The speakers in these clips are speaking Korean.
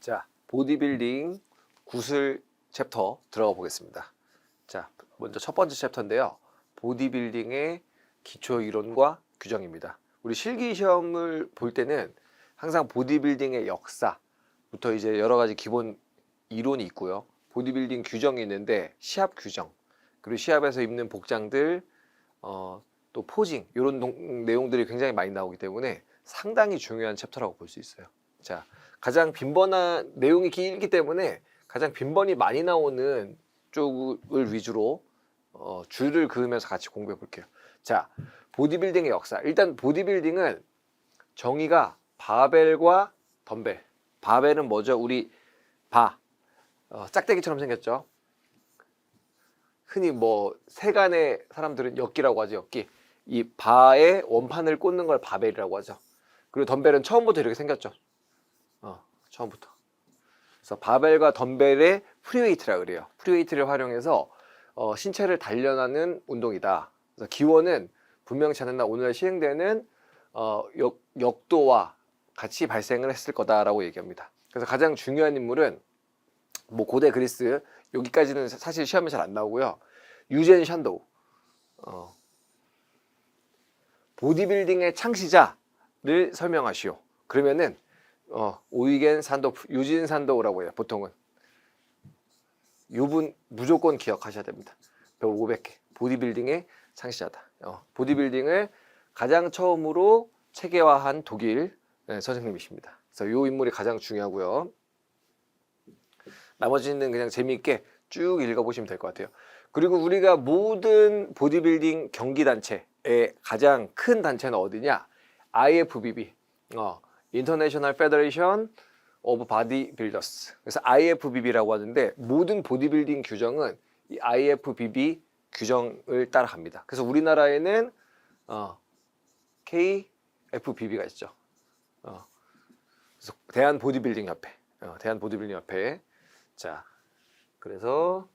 자, 보디빌딩 구슬 챕터 들어가 보겠습니다. 자, 먼저 첫 번째 챕터인데요. 보디빌딩의 기초 이론과 규정입니다. 우리 실기 시험을 볼 때는 항상 보디빌딩의 역사부터 이제 여러 가지 기본 이론이 있고요. 보디빌딩 규정이 있는데 시합 규정, 그리고 시합에서 입는 복장들, 또 포징 이런 내용들이 굉장히 많이 나오기 때문에 상당히 중요한 챕터라고 볼 수 있어요. 자, 가장 빈번한 내용이 길기 때문에 가장 빈번히 많이 나오는 쪽을 위주로 줄을 그으면서 같이 공부해 볼게요. 자, 보디빌딩의 역사. 일단 보디빌딩은 정의가 바벨과 덤벨. 바벨은 뭐죠? 우리 짝대기처럼 생겼죠. 흔히 뭐 세간의 사람들은 역기라고 하죠. 역기. 이 바에 원판을 꽂는 걸 바벨이라고 하죠. 그리고 덤벨은 처음부터 이렇게 생겼죠. 처음부터. 그래서 바벨과 덤벨의 프리웨이트라 그래요. 프리웨이트를 활용해서 신체를 단련하는 운동이다. 그래서 기원은 분명치 않으나 오늘날 시행되는 역도와 같이 발생을 했을 거다라고 얘기합니다. 그래서 가장 중요한 인물은 뭐 고대 그리스, 여기까지는 사실 시험에 잘 안 나오고요. 유젠 샨도우, 보디빌딩의 창시자를 설명하시오. 그러면은 오이겐 산도프, 유진 산도우라고 해요. 보통은 요분 무조건 기억하셔야 됩니다. 별 500개. 보디빌딩의 창시자다. 보디빌딩을 가장 처음으로 체계화한 독일 선생님이십니다. 그래서 요 인물이 가장 중요하고요. 나머지는 그냥 재미있게 쭉 읽어보시면 될 것 같아요. 그리고 우리가 모든 보디빌딩 경기단체의 가장 큰 단체는 어디냐? IFBB, International Federation of Bodybuilders. 그래서 IFBB라고 하는데 모든 보디빌딩 규정은 이 IFBB 규정을 따라갑니다. 그래서 우리나라에는 KFBB가 있죠. 그래서 대한보디빌딩협회, 대한보디빌딩협회. 자, 그래서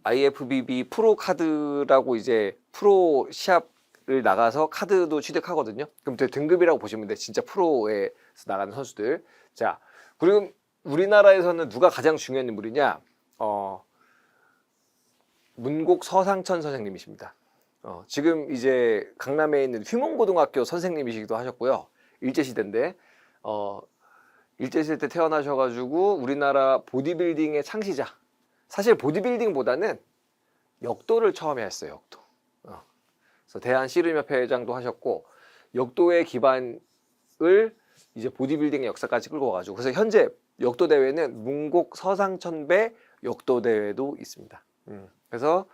IFBB 프로 카드라고 이제 프로 시합을 나가서 카드도 취득하거든요. 그럼 등급이라고 보시면 돼. 진짜 프로에서 나가는 선수들. 자, 그리고 우리나라에서는 누가 가장 중요한 인물이냐? 문곡 서상천 선생님이십니다. 지금 이제 강남에 있는 휘몽고등학교 선생님이시기도 하셨고요. 일제시대인데 일제시대 때 태어나셔가지고 우리나라 보디빌딩의 창시자. 사실 보디빌딩보다는 역도를 처음에 했어요. 역도. 그래서 대한씨름협회장도 하셨고 역도의 기반을 이제 보디빌딩의 역사까지 끌고 와가지고 그래서 현재 역도 대회는 문곡 서상천배 역도 대회도 있습니다. 그래서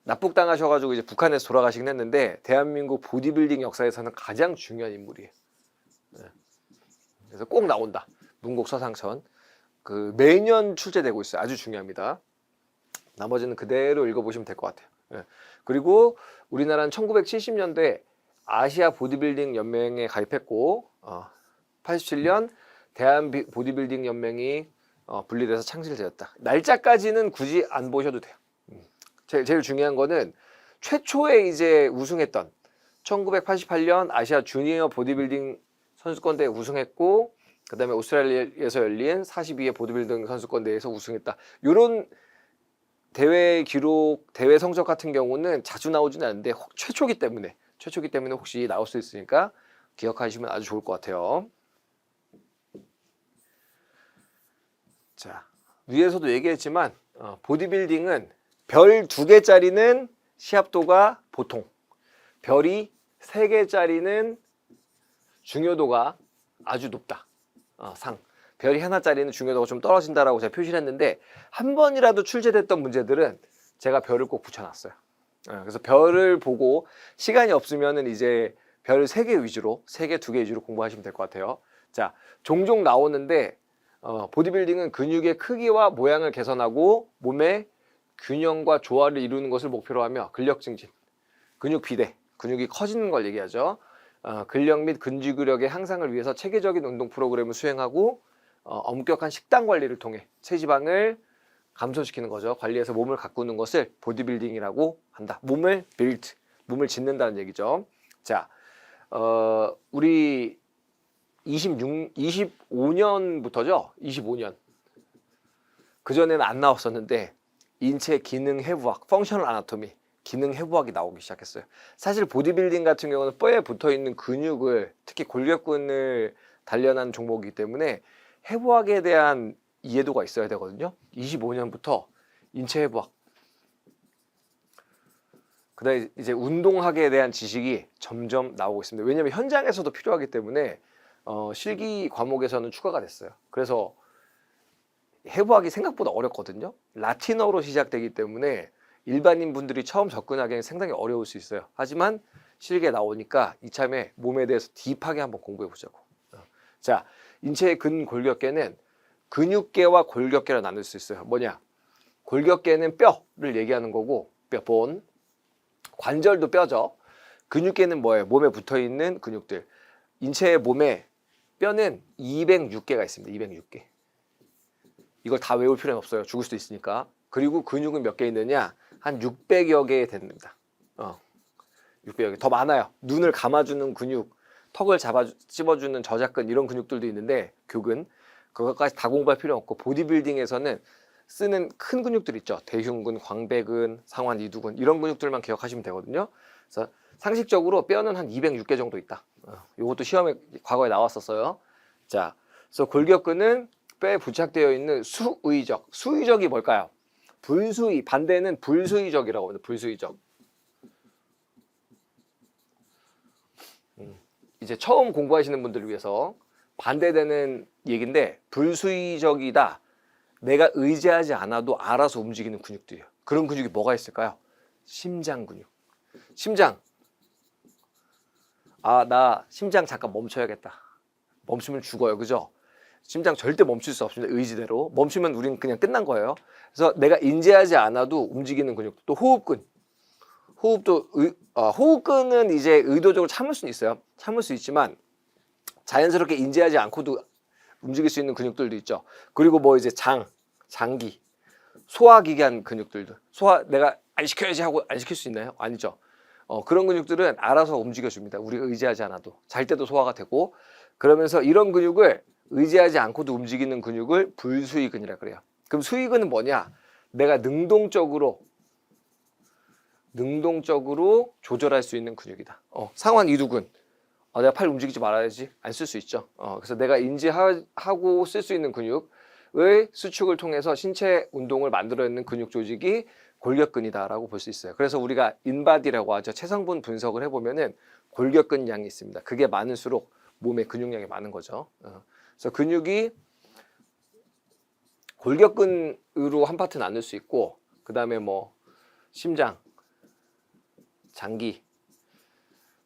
납북당하셔가지고 이제 북한에서 돌아가시긴 했는데 대한민국 보디빌딩 역사에서는 가장 중요한 인물이에요. 그래서 꼭 나온다. 문곡 서상천. 그 매년 출제되고 있어요. 아주 중요합니다. 나머지는 그대로 읽어보시면 될 것 같아요. 그리고 우리나라는 1970년도에 아시아 보디빌딩 연맹에 가입했고 87년 대한 보디빌딩 연맹이 분리돼서 창설되었다. 날짜까지는 굳이 안 보셔도 돼요. 제일 중요한 거는 최초에 이제 우승했던 1988년 아시아 주니어 보디빌딩 선수권대회 우승했고 그 다음에 오스트레일리아에서 열린 42회 보디빌딩 선수권대회에서 우승했다. 이런 대회 기록, 대회 성적 같은 경우는 자주 나오지는 않는데 최초기 때문에 혹시 나올 수 있으니까 기억하시면 아주 좋을 것 같아요. 자, 위에서도 얘기했지만 보디빌딩은 별 2개짜리는 시합도가 보통, 별이 3개짜리는 중요도가 아주 높다. 별이 하나짜리는 중요도가 좀 떨어진다라고 제가 표시를 했는데 한 번이라도 출제됐던 문제들은 제가 별을 꼭 붙여놨어요. 그래서 별을 보고 시간이 없으면은 이제 별 3개 위주로 3개, 2개 위주로 공부하시면 될 것 같아요. 자, 종종 나오는데 보디빌딩은 근육의 크기와 모양을 개선하고 몸의 균형과 조화를 이루는 것을 목표로 하며 근력 증진, 근육 비대, 근육이 커지는 걸 얘기하죠. 근력 및 근지구력의 향상을 위해서 체계적인 운동 프로그램을 수행하고 엄격한 식단 관리를 통해 체지방을 감소시키는 거죠. 관리해서 몸을 가꾸는 것을 보디빌딩이라고 한다. 몸을 짓는다는 얘기죠. 자, 우리 25년부터죠. 25년. 그전에는 안 나왔었는데 인체 기능 해부학, 펑셔널 아나토미, 기능 해부학이 나오기 시작했어요. 사실 보디빌딩 같은 경우는 뼈에 붙어있는 근육을, 특히 골격근을 단련하는 종목이기 때문에 해부학에 대한 이해도가 있어야 되거든요. 25년부터 인체 해부학, 그다음에 이제 운동학에 대한 지식이 점점 나오고 있습니다. 왜냐하면 현장에서도 필요하기 때문에 실기 과목에서는 추가가 됐어요. 그래서 해부학이 생각보다 어렵거든요. 라틴어로 시작되기 때문에 일반인 분들이 처음 접근하기에는 상당히 어려울 수 있어요. 하지만 실기에 나오니까 이참에 몸에 대해서 딥하게 한번 공부해 보자고. 자, 인체의 근골격계는 근육계와 골격계로 나눌 수 있어요. 뭐냐? 골격계는 뼈를 얘기하는 거고, 뼈, 본. 관절도 뼈죠. 근육계는 뭐예요? 몸에 붙어있는 근육들. 인체의 몸에 뼈는 206개가 있습니다. 206개. 이걸 다 외울 필요는 없어요. 죽을 수도 있으니까. 그리고 근육은 몇 개 있느냐? 한 600여 개 됩니다. 600여 개. 더 많아요. 눈을 감아주는 근육, 턱을 찝어주는 저작근, 이런 근육들도 있는데, 교근. 그것까지 다 공부할 필요 없고, 보디빌딩에서는 쓰는 큰 근육들 있죠. 대흉근, 광배근, 상완 이두근, 이런 근육들만 기억하시면 되거든요. 그래서 상식적으로 뼈는 한 206개 정도 있다. 이것도 시험에 과거에 나왔었어요. 자, 그래서 골격근은 뼈에 부착되어 있는 수의적. 수의적이 뭘까요? 불수의, 반대는 불수의적이라고 합니다. 불수의적. 이제 처음 공부하시는 분들을 위해서 반대되는 얘기인데, 불수의적이다. 내가 의지하지 않아도 알아서 움직이는 근육들이에요. 그런 근육이 뭐가 있을까요? 심장 근육. 심장. 나 심장 잠깐 멈춰야겠다. 멈추면 죽어요. 그죠? 심장 절대 멈출 수 없습니다. 의지대로. 멈추면 우리는 그냥 끝난 거예요. 그래서 내가 인지하지 않아도 움직이는 근육. 또 호흡근. 호흡근은 이제 의도적으로 참을 수는 있어요. 참을 수 있지만 자연스럽게 인지하지 않고도 움직일 수 있는 근육들도 있죠. 그리고 뭐 이제 장기, 소화기관 근육들도. 내가 안 시켜야지 하고 안 시킬 수 있나요? 아니죠. 그런 근육들은 알아서 움직여줍니다. 우리가 의지하지 않아도. 잘 때도 소화가 되고. 그러면서 이런 근육을 의지하지 않고도 움직이는 근육을 불수의근이라 그래요. 그럼 수의근은 뭐냐? 내가 능동적으로 조절할 수 있는 근육이다. 상완 이두근. 내가 팔 움직이지 말아야지. 안 쓸 수 있죠. 그래서 내가 인지하고 쓸 수 있는 근육의 수축을 통해서 신체 운동을 만들어내는 근육 조직이 골격근이다라고 볼 수 있어요. 그래서 우리가 인바디라고 하죠. 체성분 분석을 해보면은 골격근 양이 있습니다. 그게 많을수록 몸의 근육량이 많은 거죠. 그래서 근육이 골격근으로 한 파트 나눌 수 있고, 그 다음에 뭐 심장, 장기,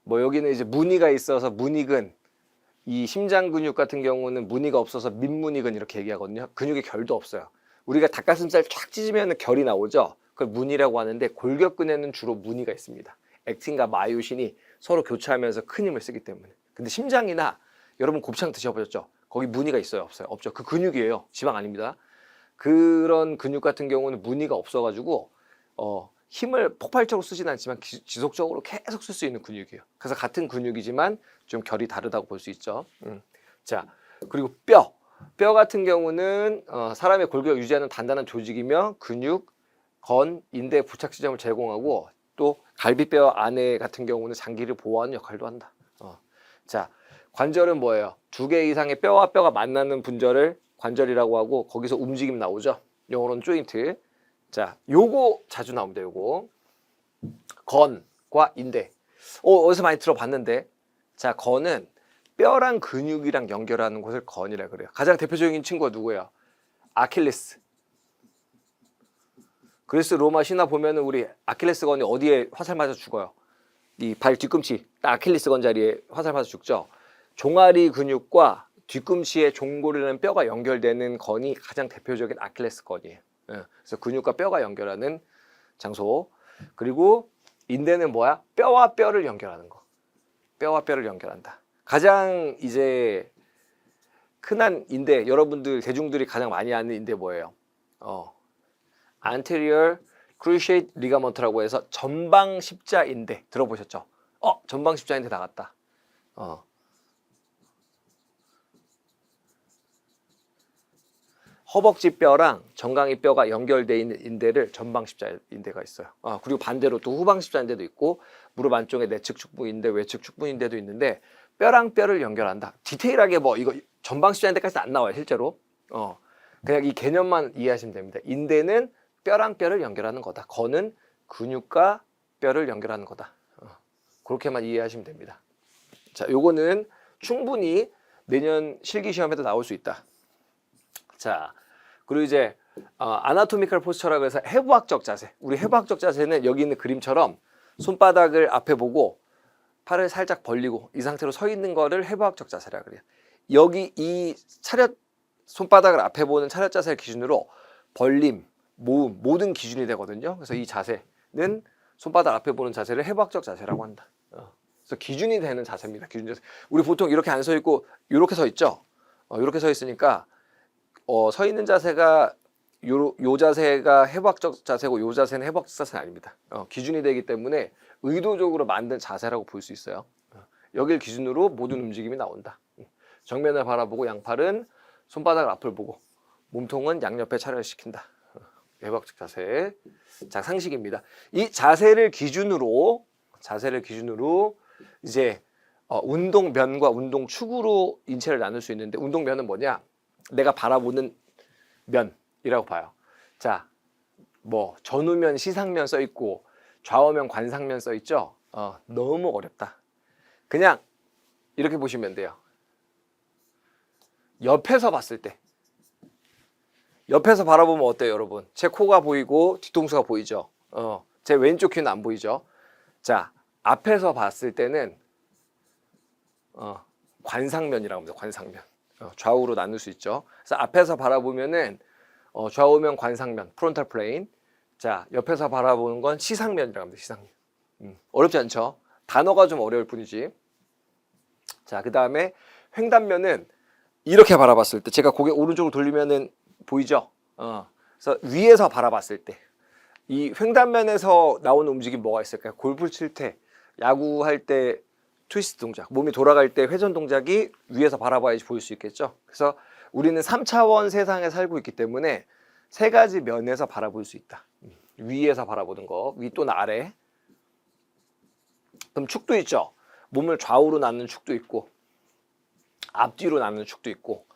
뭐 여기는 이제 무늬가 있어서 무늬근, 이 심장 근육 같은 경우는 무늬가 없어서 민무늬근 이렇게 얘기하거든요. 근육에 결도 없어요. 우리가 닭가슴살 쫙 찢으면 결이 나오죠. 그걸 무늬라고 하는데, 골격근에는 주로 무늬가 있습니다. 액틴과 마요신이 서로 교차하면서 큰 힘을 쓰기 때문에. 근데 심장이나 여러분 곱창 드셔보셨죠? 거기 무늬가 있어요? 없어요? 없죠. 그 근육이에요. 지방 아닙니다. 그런 근육 같은 경우는 무늬가 없어가지고 힘을 폭발적으로 쓰진 않지만 지속적으로 계속 쓸 수 있는 근육이에요. 그래서 같은 근육이지만 좀 결이 다르다고 볼 수 있죠. 자, 그리고 뼈 같은 경우는 사람의 골격을 유지하는 단단한 조직이며 근육, 건, 인대 부착 지점을 제공하고, 또 갈비뼈 안에 같은 경우는 장기를 보호하는 역할도 한다. 자, 관절은 뭐예요? 2개 이상의 뼈와 뼈가 만나는 분절을 관절이라고 하고, 거기서 움직임 나오죠. 영어로는 조인트. 자, 요거 자주 나옵니다. 요거 건과 인대. 어디서 많이 들어봤는데, 자, 건은 뼈랑 근육이랑 연결하는 곳을 건이라 그래요. 가장 대표적인 친구가 누구예요? 아킬레스. 그리스 로마 신화 보면은 우리 아킬레스건이 어디에 화살 맞아 죽어요? 이 발 뒤꿈치, 딱 아킬레스건 자리에 화살 맞아 죽죠. 종아리 근육과 뒤꿈치의 종골이라는 뼈가 연결되는 건이 가장 대표적인 아킬레스건이에요. 그래서 근육과 뼈가 연결하는 장소. 그리고 인대는 뭐야? 뼈와 뼈를 연결하는 거. 뼈와 뼈를 연결한다. 가장 이제 흔한 인대, 여러분들 대중들이 가장 많이 아는 인대 뭐예요? anterior cruciate ligament라고 해서 전방 십자인대 들어보셨죠? 전방 십자인대 나갔다. 허벅지 뼈랑 정강이 뼈가 연결되어 있는 인대를 전방 십자 인대가 있어요. 그리고 반대로 또 후방 십자 인대도 있고 무릎 안쪽에 내측 축부 인대, 외측 축부 인대도 있는데 뼈랑 뼈를 연결한다. 디테일하게 뭐 이거 전방 십자 인대까지는 안 나와요, 실제로. 그냥 이 개념만 이해하시면 됩니다. 인대는 뼈랑 뼈를 연결하는 거다. 거는 근육과 뼈를 연결하는 거다. 그렇게만 이해하시면 됩니다. 자, 요거는 충분히 내년 실기 시험에도 나올 수 있다. 자, 그리고 이제 아나토미컬 포스처라고 해서 해부학적 자세. 우리 해부학적 자세는 여기 있는 그림처럼 손바닥을 앞에 보고 팔을 살짝 벌리고 이 상태로 서 있는 거를 해부학적 자세라 그래요. 여기 이 차렷 손바닥을 앞에 보는 차렷 자세를 기준으로 벌림, 모음 모든 기준이 되거든요. 그래서 이 자세는 손바닥 앞에 보는 자세를 해부학적 자세라고 한다. 그래서 기준이 되는 자세입니다. 기준 자세. 우리 보통 이렇게 안 서 있고 이렇게 서 있죠. 이렇게 서 있으니까 서 있는 자세가 요 자세가 해부학적 자세고 요 자세는 해부학적 자세는 아닙니다. 기준이 되기 때문에 의도적으로 만든 자세라고 볼 수 있어요. 여길 기준으로 모든 움직임이 나온다. 정면을 바라보고 양팔은 손바닥을 앞을 보고 몸통은 양옆에 차렷시킨다. 해부학적 자세. 자, 상식입니다. 이 자세를 기준으로 이제 운동면과 운동축으로 인체를 나눌 수 있는데 운동면은 뭐냐? 내가 바라보는 면이라고 봐요. 자, 뭐 전후면 시상면 써 있고 좌우면 관상면 써 있죠. 너무 어렵다. 그냥 이렇게 보시면 돼요. 옆에서 봤을 때, 옆에서 바라보면 어때요, 여러분? 제 코가 보이고 뒤통수가 보이죠. 제 왼쪽 귀는 안 보이죠. 자, 앞에서 봤을 때는 관상면이라고 합니다. 관상면. 좌우로 나눌 수 있죠. 그래서 앞에서 바라보면은 좌우면 관상면, 프론탈 플레인. 자, 옆에서 바라보는 건 시상면이라고 합니다. 시상면. 어렵지 않죠? 단어가 좀 어려울 뿐이지. 자, 그 다음에 횡단면은 이렇게 바라봤을 때, 제가 고개 오른쪽으로 돌리면은 보이죠? 그래서 위에서 바라봤을 때, 이 횡단면에서 나오는 움직임 뭐가 있을까요? 골프 칠 때, 야구할 때 트위스트 동작, 몸이 돌아갈 때 회전 동작이 위에서 바라봐야지 보일 수 있겠죠. 그래서 우리는 3차원 세상에 살고 있기 때문에 세 가지 면에서 바라볼 수 있다. 위에서 바라보는 거, 위 또는 아래. 그럼 축도 있죠. 몸을 좌우로 나누는 축도 있고 앞뒤로 나누는 축도 있고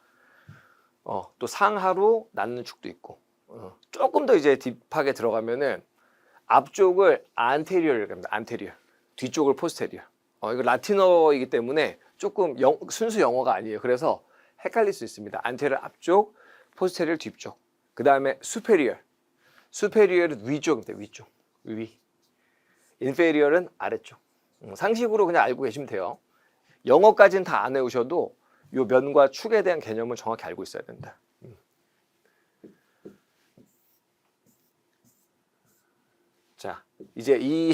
또 상하로 나누는 축도 있고 조금 더 이제 딥하게 들어가면은 앞쪽을 안테리어를 합니다. 안테리어. 뒤쪽을 포스테리어. 이거 라틴어이기 때문에 조금 순수 영어가 아니에요. 그래서 헷갈릴 수 있습니다. 안테리어 앞쪽, 포스테리어 뒤쪽. 그 다음에 수페리어. 수페리어는 위쪽입니다. 위쪽. 위. 인페리어는 아래쪽. 상식으로 그냥 알고 계시면 돼요. 영어까지는 다 안 외우셔도 이 면과 축에 대한 개념을 정확히 알고 있어야 된다. 자, 이제 이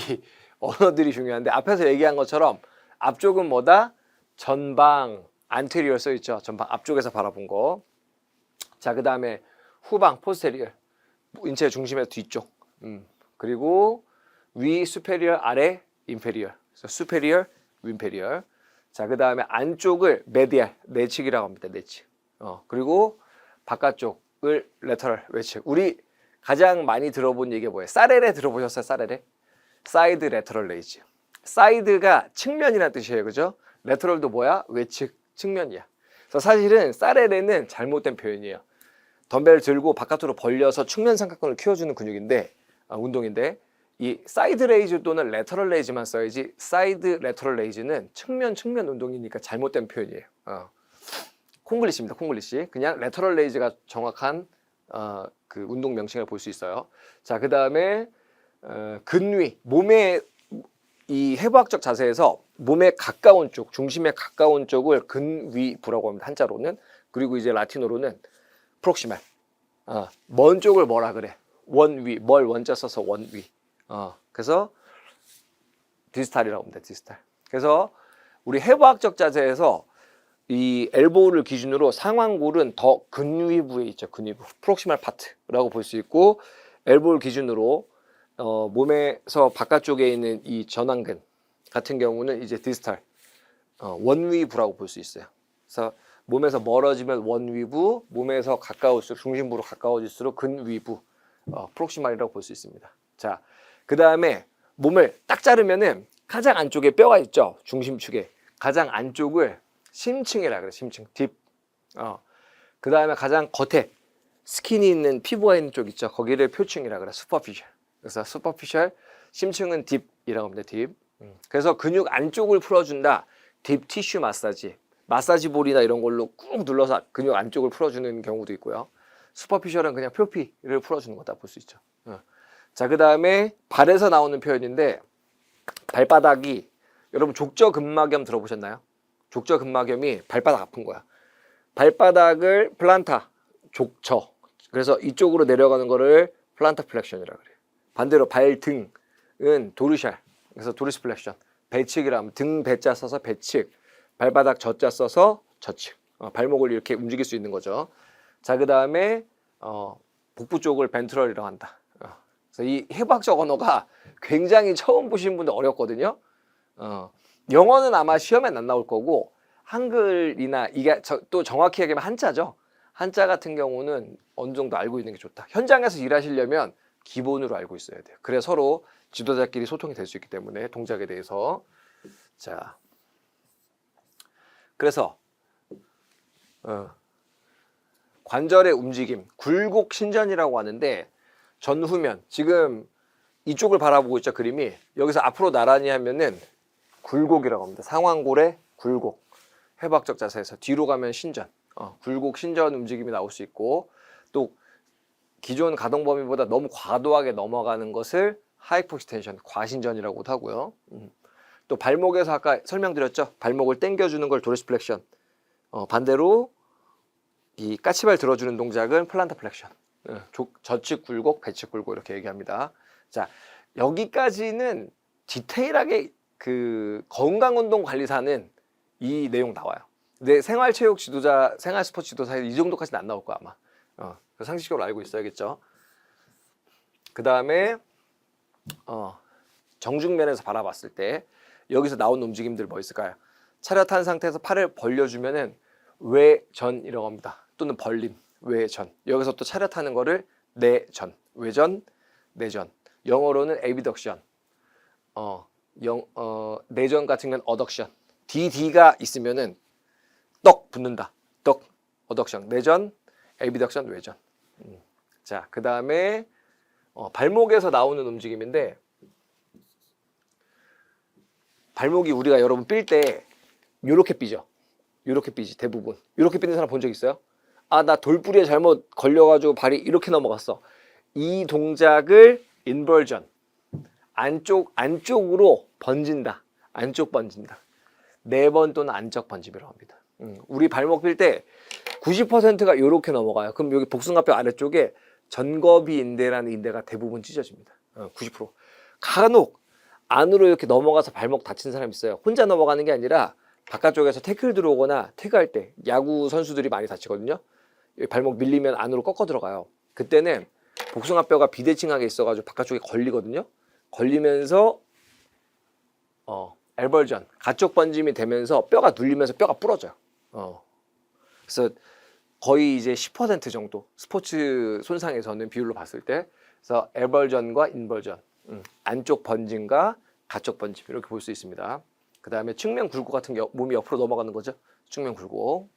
언어들이 중요한데 앞에서 얘기한 것처럼 앞쪽은 뭐다? 전방, 안테리어 써 있죠. 전방 앞쪽에서 바라본 거. 자, 그 다음에 후방, 포스테리어. 인체의 중심에서 뒤쪽. 그리고 위, 수페리어, 아래, 인페리어. 그래서 수페리어, 윈페리어. 자, 그 다음에 안쪽을 메디알, 내측이라고 합니다. 내측. 그리고 바깥쪽을 레터럴, 외측. 우리 가장 많이 들어본 얘기가 뭐예요? 사레레 들어보셨어요? 사레레? 사이드 레터럴 레이즈. 사이드가 측면이라는 뜻이에요. 그죠? 레터럴도 뭐야? 외측, 측면이야. 그래서 사실은 사레레는 잘못된 표현이에요. 덤벨을 들고 바깥으로 벌려서 측면 삼각근을 키워주는 근육인데, 운동인데, 이 사이드 레이즈 또는 레터럴 레이즈만 써야지, 사이드 레터럴 레이즈는 측면 운동이니까 잘못된 표현이에요. 콩글리시입니다. 콩글리시. 그냥 레터럴 레이즈가 정확한 그 운동 명칭을 볼 수 있어요. 자, 그 다음에 근위, 몸의 이 해부학적 자세에서 몸에 가까운 쪽, 중심에 가까운 쪽을 근위부라고 합니다. 한자로는. 그리고 이제 라틴어로는 프록시말. 먼 쪽을 뭐라 그래? 원위, 멀 원자 써서 원위. 그래서 디스탈이라고 합니다. 디스탈. 그래서 우리 해부학적 자세에서 이 엘보우를 기준으로 상완골은 더 근위부에 있죠. 근위부. 프록시말 파트라고 볼 수 있고, 엘보우를 기준으로 몸에서 바깥쪽에 있는 이 전완근 같은 경우는 이제 디스탈, 원위부라고 볼 수 있어요. 그래서 몸에서 멀어지면 원위부, 몸에서 가까울수록 중심부로 가까워질수록 근위부, 프록시말이라고 볼 수 있습니다. 자, 그 다음에 몸을 딱 자르면은 가장 안쪽에 뼈가 있죠. 중심축에 가장 안쪽을 심층이라 그래. 심층, 딥. 그 다음에 가장 겉에 스킨이 있는 피부가 있는 쪽 있죠. 거기를 표층이라 그래. 슈퍼피셜. 그래서 슈퍼피셜, 심층은 딥이라고 합니다. 딥. 그래서 근육 안쪽을 풀어준다. 딥 티슈 마사지. 마사지 볼이나 이런 걸로 꾹 눌러서 근육 안쪽을 풀어주는 경우도 있고요. 슈퍼피셜은 그냥 표피를 풀어주는 거다 볼 수 있죠. 자, 그 다음에 발에서 나오는 표현인데 발바닥이 여러분 족저근막염 들어보셨나요? 족저근막염이 발바닥 아픈 거야. 발바닥을 플란타, 족저. 그래서 이쪽으로 내려가는 거를 플란타 플렉션이라 그래요. 반대로 발등은 도르샬. 그래서 도르시 플렉션. 배측이라 하면 등 배자 써서 배측. 발바닥 저자 써서 저측. 발목을 이렇게 움직일 수 있는 거죠. 자, 그 다음에 복부 쪽을 벤트럴이라고 한다. 그래서 이 해부학적 언어가 굉장히 처음 보신 분들 어렵거든요. 영어는 아마 시험에 안 나올 거고 한글이나 이게 또 정확히 얘기하면 한자죠. 한자 같은 경우는 어느 정도 알고 있는 게 좋다. 현장에서 일하시려면 기본으로 알고 있어야 돼요. 그래야 서로 지도자끼리 소통이 될 수 있기 때문에 동작에 대해서. 자, 그래서 관절의 움직임, 굴곡신전이라고 하는데 전후면, 지금 이쪽을 바라보고 있죠, 그림이. 여기서 앞으로 나란히 하면은 굴곡이라고 합니다. 상완골의 굴곡. 해부학적 자세에서 뒤로 가면 신전. 굴곡 신전 움직임이 나올 수 있고, 또 기존 가동 범위보다 너무 과도하게 넘어가는 것을 하이포시텐션, 과신전이라고도 하고요. 또 발목에서 아까 설명드렸죠. 발목을 당겨주는 걸 도르시 플렉션. 반대로 이 까치발 들어주는 동작은 플란타 플렉션. 저측 굴곡, 배측 굴곡 이렇게 얘기합니다. 자, 여기까지는 디테일하게 그 건강운동관리사는 이 내용 나와요. 근데 생활체육 지도자, 생활스포츠 지도사에 이 정도까지는 안 나올 거야 아마. 상식적으로 알고 있어야겠죠. 그 다음에 정중면에서 바라봤을 때 여기서 나온 움직임들 뭐 있을까요? 차렷한 상태에서 팔을 벌려주면은 외전이라고 합니다. 또는 벌림, 외전. 여기서 또 차렷하는 거를 내전, 외전, 내전. 영어로는 에비덕션. 내전 같은 건 어덕션. DD가 있으면은 떡 붙는다. 떡, 어덕션. 내전, 에비덕션, 외전. 자, 그 다음에 발목에서 나오는 움직임인데, 발목이 우리가 여러분 삘 때 요렇게 삐죠. 요렇게 삐지 대부분. 요렇게 삐는 사람 본 적 있어요? 아, 나 돌부리에 잘못 걸려가지고 발이 이렇게 넘어갔어. 이 동작을 인버전. 안쪽으로 번진다. 안쪽 번진다. 4번 또는 안쪽 번짐이라고 합니다. 우리 발목 삘 때 90%가 요렇게 넘어가요. 그럼 여기 복숭아뼈 아래쪽에 전거비 인대라는 인대가 대부분 찢어집니다. 90%. 간혹 안으로 이렇게 넘어가서 발목 다친 사람 있어요. 혼자 넘어가는 게 아니라 바깥쪽에서 태클 들어오거나 태그할 때 야구 선수들이 많이 다치거든요. 발목 밀리면 안으로 꺾어 들어가요. 그때는 복숭아뼈가 비대칭하게 있어가지고 바깥쪽에 걸리거든요. 걸리면서 엘벌전, 가쪽 번짐이 되면서 뼈가 눌리면서 뼈가 부러져요. 그래서 거의 이제 10% 정도 스포츠 손상에서는 비율로 봤을 때, 그래서 엘벌전과 인벌전, 안쪽 번짐과 가쪽 번짐 이렇게 볼 수 있습니다. 그 다음에 측면 굴곡 같은 게 몸이 옆으로 넘어가는 거죠. 측면 굴곡.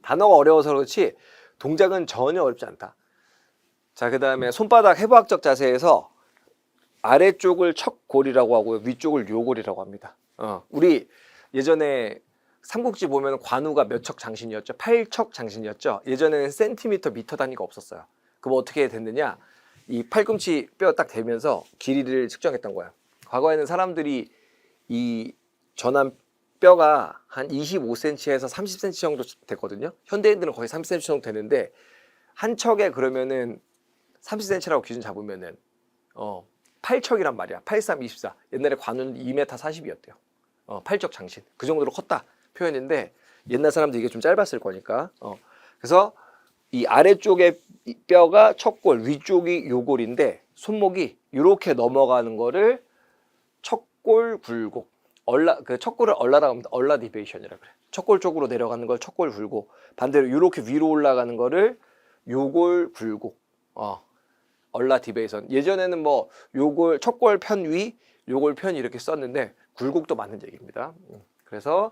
단어가 어려워서 그렇지 동작은 전혀 어렵지 않다. 자, 그 다음에 손바닥 해부학적 자세에서 아래쪽을 척골이라고 하고요, 위쪽을 요골이라고 합니다. 우리 예전에 삼국지 보면 관우가 몇 척 장신이었죠? 8척 장신이었죠. 예전에는 센티미터, 미터 단위가 없었어요. 그럼 어떻게 됐느냐? 이 팔꿈치 뼈 딱 대면서 길이를 측정했던 거야. 과거에는 사람들이 이 전완 뼈가 한 25cm에서 30cm 정도 됐거든요. 현대인들은 거의 30cm 정도 되는데 한 척에 그러면은 30cm라고 기준 잡으면은 8척이란 말이야. 83, 24. 옛날에 관우는 2m 40이었대요. 8척 장신. 그 정도로 컸다 표현인데 옛날 사람들 이게 좀 짧았을 거니까. 그래서 이 아래쪽에 뼈가 척골, 위쪽이 요골인데 손목이 이렇게 넘어가는 거를 척골 굴곡. 그 척골을 얼라라고 합니다. 얼라 디베이션이라 그래. 척골 쪽으로 내려가는 걸 척골 굴곡, 반대로 이렇게 위로 올라가는 거를 요골 굴곡. 얼라 디베이선. 예전에는 뭐 요골 척골 편 위, 요골 편 이렇게 썼는데 굴곡도 맞는 얘기입니다. 그래서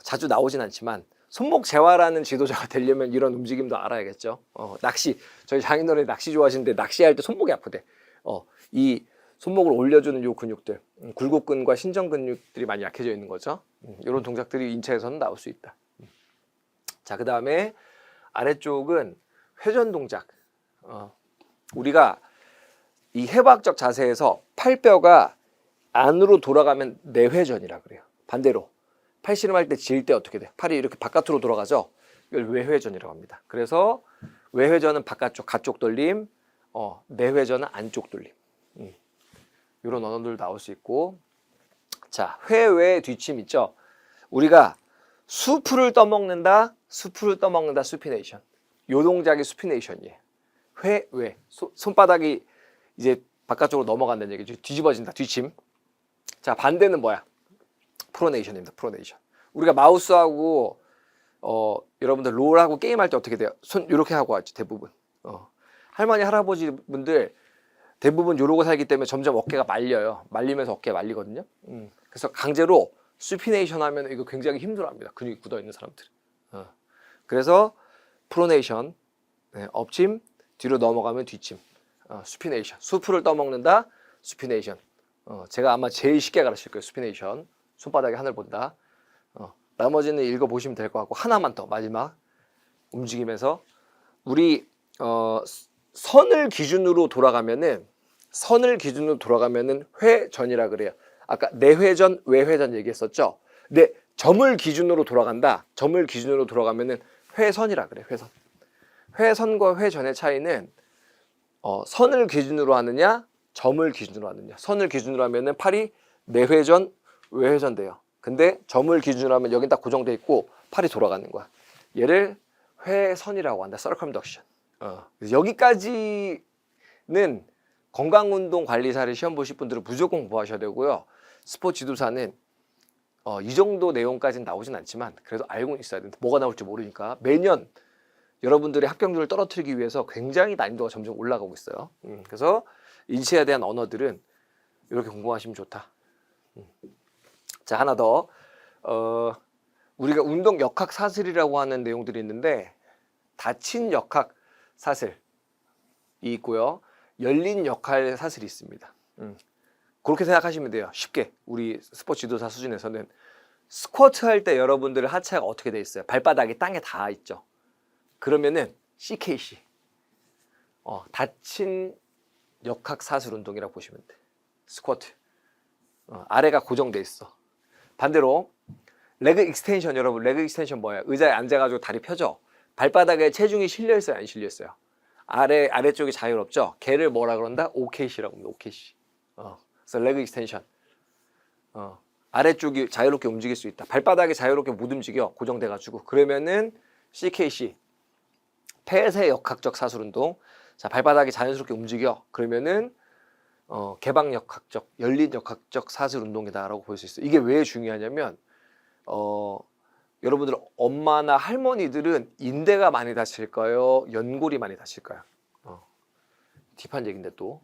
자주 나오진 않지만 손목 재활하는 지도자가 되려면 이런 움직임도 알아야겠죠. 낚시, 저희 장인어른이 낚시 좋아하시는데 낚시할 때 손목이 아프대. 이 손목을 올려주는 요 근육들, 굴곡근과 신전 근육들이 많이 약해져 있는 거죠. 이런 동작들이 인체에서는 나올 수 있다. 자, 그 다음에 아래쪽은 회전 동작. 우리가 이 해부학적 자세에서 팔뼈가 안으로 돌아가면 내회전이라 그래요. 반대로 팔씨름할 때 질 때 어떻게 돼? 팔이 이렇게 바깥으로 돌아가죠. 이걸 외회전이라고 합니다. 그래서 외회전은 바깥쪽, 가쪽 돌림, 내회전은 안쪽 돌림. 이런 언어들 나올 수 있고, 자, 회외 뒤침 있죠. 우리가 수프를 떠먹는다, 수피네이션. 요 동작이 수피네이션이에요. 회외, 손바닥이 이제 바깥쪽으로 넘어간다는 얘기죠. 뒤집어진다, 뒤침. 자, 반대는 뭐야? 프로네이션입니다. 프로네이션. 우리가 마우스하고 여러분들 롤하고 게임할 때 어떻게 돼요? 손 이렇게 하고 하죠. 대부분. 할머니 할아버지 분들 대부분 이러고 살기 때문에 점점 어깨가 말려요. 말리면서 어깨 말리거든요. 그래서 강제로 수피네이션 하면 이거 굉장히 힘들어합니다. 근육이 굳어 있는 사람들. 그래서 프로네이션, 엎침, 뒤로 넘어가면 뒤침. 수피네이션. 수프를 떠먹는다. 수피네이션. 제가 아마 제일 쉽게 가르칠 거예요. 수피네이션. 손바닥에 하늘 본다. 나머지는 읽어보시면 될 것 같고, 하나만 더 마지막 움직이면서 우리 선을 기준으로 돌아가면은 회전이라 그래요. 아까 내회전, 외회전 얘기했었죠. 근데 점을 기준으로 돌아간다. 점을 기준으로 돌아가면은 회선이라 그래요. 회선. 회선과 회전의 차이는 선을 기준으로 하느냐, 점을 기준으로 하느냐. 선을 기준으로 하면은 팔이 내회전, 외회전 돼요. 근데 점을 기준으로 하면 여긴 딱 고정돼 있고 팔이 돌아가는 거야. 얘를 회선이라고 한다. 서컴덕션. 여기까지는 건강운동관리사를 시험 보실 분들은 무조건 공부하셔야 되고요. 스포츠 지도사는 이 정도 내용까지는 나오진 않지만 그래도 알고는 있어야 된다. 뭐가 나올지 모르니까 매년 여러분들의 합격률을 떨어뜨리기 위해서 굉장히 난이도가 점점 올라가고 있어요. 그래서 인체에 대한 언어들은 이렇게 공부하시면 좋다. 자, 하나 더. 우리가 운동 역학 사슬이라고 하는 내용들이 있는데 닫힌 역학 사슬이 있고요. 열린 역할 사슬이 있습니다. 그렇게 생각하시면 돼요. 쉽게. 우리 스포츠 지도사 수준에서는 스쿼트 할 때 여러분들의 하체가 어떻게 돼 있어요? 발바닥이 땅에 닿아 있죠. 그러면은 CKC. 닫힌 역학 사슬 운동이라고 보시면 돼. 스쿼트. 아래가 고정돼 있어. 반대로 레그 익스텐션, 여러분 레그 익스텐션 뭐예요? 의자에 앉아가지고 다리 펴죠. 발바닥에 체중이 실려 있어요, 안 실려 있어요? 아래쪽이 자유롭죠. 걔를 뭐라 그런다? OKC라고 합니다. OKC. 그래서 레그 익스텐션. 아래쪽이 자유롭게 움직일 수 있다. 발바닥이 자유롭게 못 움직여, 고정돼가지고. 그러면은 CKC, 폐쇄 역학적 사슬 운동. 자, 발바닥이 자연스럽게 움직여. 그러면은 개방 역학적, 열린 역학적 사슬 운동이다라고 볼 수 있어요. 이게 왜 중요하냐면 여러분들 엄마나 할머니들은 인대가 많이 다칠까요? 연골이 많이 다칠까요? 딥한 얘기인데 또.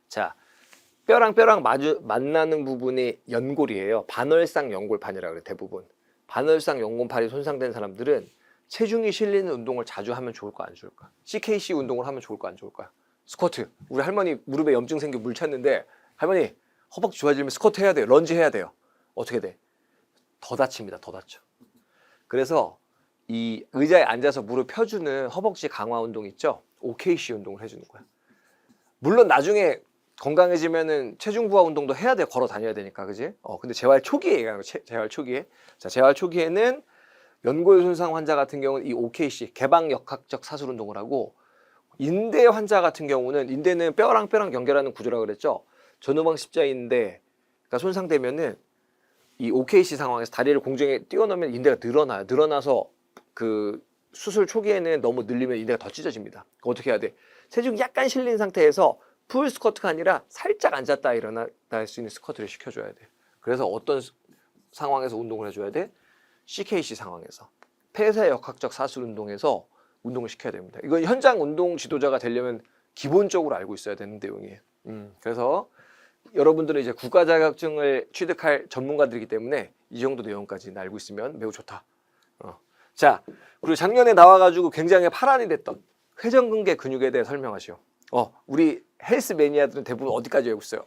자, 뼈랑 만나는 부분이 연골이에요. 반월상 연골판이라고 그래요. 대부분. 반월상 연골판이 손상된 사람들은 체중이 실리는 운동을 자주 하면 좋을까 안 좋을까? CKC 운동을 하면 좋을까 안 좋을까? 스쿼트. 우리 할머니 무릎에 염증 생겨 물 찼는데 할머니 허벅지 좋아지려면 스쿼트 해야 돼요. 런지 해야 돼요. 어떻게 돼? 더 다칩니다. 더 다쳐. 그래서 이 의자에 앉아서 무릎 펴주는 허벅지 강화 운동 있죠? OKC 운동을 해주는 거야. 물론 나중에 건강해지면은 체중 부하 운동도 해야 돼. 걸어 다녀야 되니까, 그지? 근데 재활 초기에 얘기하는 거. 재활 초기에. 자, 재활 초기에는 연골 손상 환자 같은 경우는 이 OKC 개방 역학적 사슬 운동을 하고, 인대 환자 같은 경우는 인대는 뼈랑 연결하는 구조라고 그랬죠. 전후방 십자인대가 손상되면은 이 OKC 상황에서 다리를 공중에 띄워놓으면 인대가 늘어나요. 늘어나서 그 수술 초기에는 너무 늘리면 인대가 더 찢어집니다. 어떻게 해야 돼? 체중이 약간 실린 상태에서 풀 스쿼트가 아니라 살짝 앉았다 일어나 할 수 있는 스쿼트를 시켜줘야 돼. 그래서 어떤 상황에서 운동을 해줘야 돼? CKC 상황에서 폐쇄 역학적 사슬 운동에서 운동을 시켜야 됩니다. 이건 현장 운동 지도자가 되려면 기본적으로 알고 있어야 되는 내용이에요. 그래서 여러분들은 이제 국가 자격증을 취득할 전문가들이기 때문에 이 정도 내용까지 알고 있으면 매우 좋다. 자, 그리고 작년에 나와가지고 굉장히 파란이 됐던 회전근개 근육에 대해 설명하시오. 우리 헬스 매니아들은 대부분 어디까지 알고 있어요?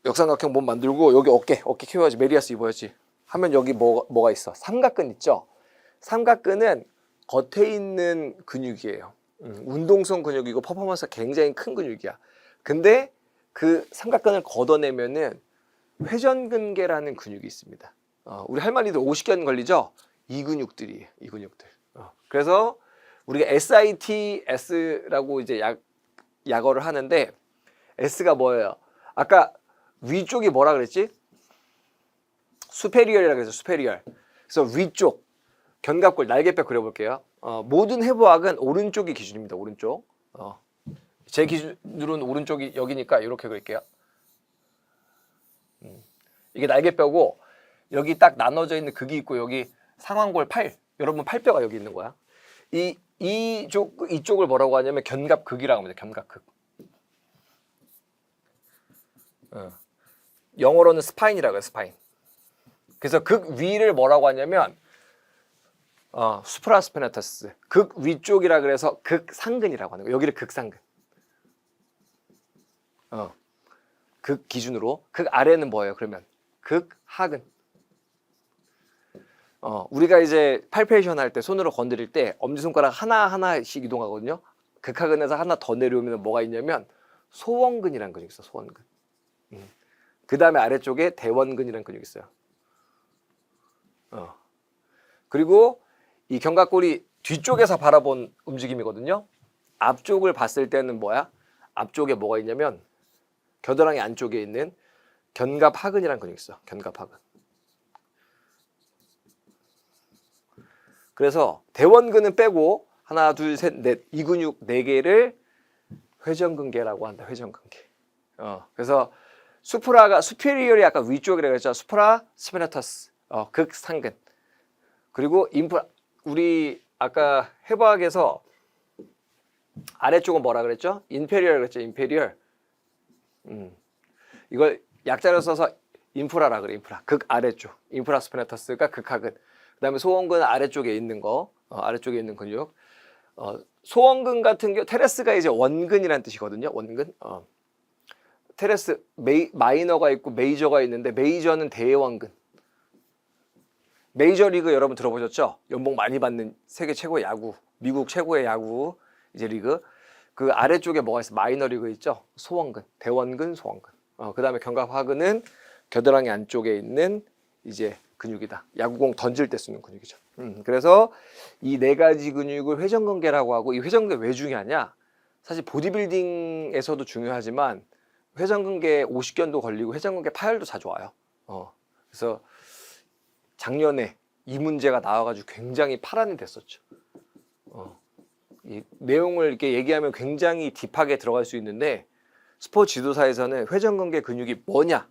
역삼각형 몸 만들고 여기 어깨 키워야지, 메리아스 입어야지 하면 여기 뭐가 있어? 삼각근 있죠? 삼각근은 겉에 있는 근육이에요. 운동성 근육이고 퍼포먼스가 굉장히 큰 근육이야. 근데 그 삼각근을 걷어내면은 회전근개라는 근육이 있습니다. 우리 할머니들 50견 걸리죠? 이 근육들이에요. 이 근육들. 그래서 우리가 SITS라고 이제 약어를 하는데 S가 뭐예요? 아까 위쪽이 뭐라 그랬지? 수페리얼이라고 해서 수페리얼. 그래서 위쪽 견갑골 날개뼈 그려볼게요. 모든 해부학은 오른쪽이 기준입니다. 오른쪽. 제 기준으로는 오른쪽이 여기니까 이렇게 그릴게요. 이게 날개뼈고 여기 딱 나눠져 있는 극이 있고 여기 상완골 팔. 여러분 팔뼈가 여기 있는 거야. 이쪽을 뭐라고 하냐면 견갑극이라고 합니다. 견갑극. 영어로는 스파인이라고 해요. 스파인. 그래서 극 위를 뭐라고 하냐면 수프라스피네터스. 극 위쪽이라 그래서 극상근이라고 하는 거예요. 여기를 극상근. 극 기준으로. 극 아래는 뭐예요? 그러면 극하근. 우리가 이제 팔페이션 할 때 손으로 건드릴 때 엄지손가락 하나씩 이동하거든요. 극하근에서 하나 더 내려오면 뭐가 있냐면 소원근이라는 근육이 있어. 소원근. 그 다음에 아래쪽에 대원근이라는 근육이 있어요. 그리고 이 견갑골이 뒤쪽에서 바라본 움직임이거든요. 앞쪽을 봤을 때는 뭐야? 앞쪽에 뭐가 있냐면 겨드랑이 안쪽에 있는 견갑하근이라는 근육이 있어. 견갑하근. 그래서 대원근은 빼고 하나, 둘, 셋, 넷 이 근육 4개를 회전근개라고 한다. 회전근개. 그래서 수페리얼이 아까 위쪽이라고 했죠. 수프라 스피네터스. 극상근. 그리고 우리 아까 해부학에서 아래쪽은 뭐라 그랬죠? 인페리얼 그랬죠. 인페리얼. 이걸 약자로 써서 인프라라 그래. 인프라. 극 아래쪽. 인프라 스피네터스가 극하근. 그다음에 소원근 아래쪽에 있는 거. 아래쪽에 있는 근육. 소원근 같은 경우 테레스가 이제 원근이라는 뜻이거든요. 원근. 테레스 마이너가 있고 메이저가 있는데 메이저는 대원근. 메이저리그 여러분 들어보셨죠? 연봉 많이 받는 세계 최고의 야구, 미국 최고의 야구 이제 리그. 그 아래쪽에 뭐가 있어? 마이너리그 있죠? 소원근, 대원근, 소원근. 그다음에 견갑하근은 겨드랑이 안쪽에 있는 이제 근육이다. 야구공 던질 때 쓰는 근육이죠. 그래서 이 4가지 근육을 회전근개라고 하고, 이 회전근개 왜 중요하냐? 사실 보디빌딩에서도 중요하지만 회전근개 50견도 걸리고 회전근개 파열도 자주 와요. 그래서 작년에 이 문제가 나와가지고 굉장히 파란이 됐었죠. 이 내용을 이렇게 얘기하면 굉장히 딥하게 들어갈 수 있는데 스포츠 지도사에서는 회전근개 근육이 뭐냐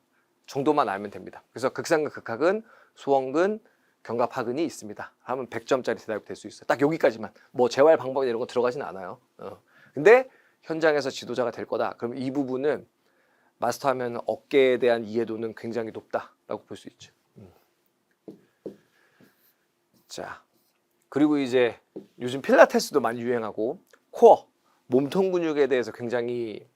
정도만 알면 됩니다. 그래서 극상근, 극하근, 소원근, 견갑하근이 있습니다. 하면 100점짜리 대답이 될 수 있어요. 딱 여기까지만. 뭐 재활 방법 이런 거 들어가진 않아요. 근데 현장에서 지도자가 될 거다. 그럼 이 부분은 마스터하면 어깨에 대한 이해도는 굉장히 높다라고 볼 수 있죠. 자, 그리고 이제 요즘 필라테스도 많이 유행하고 코어, 몸통 근육에 대해서 굉장히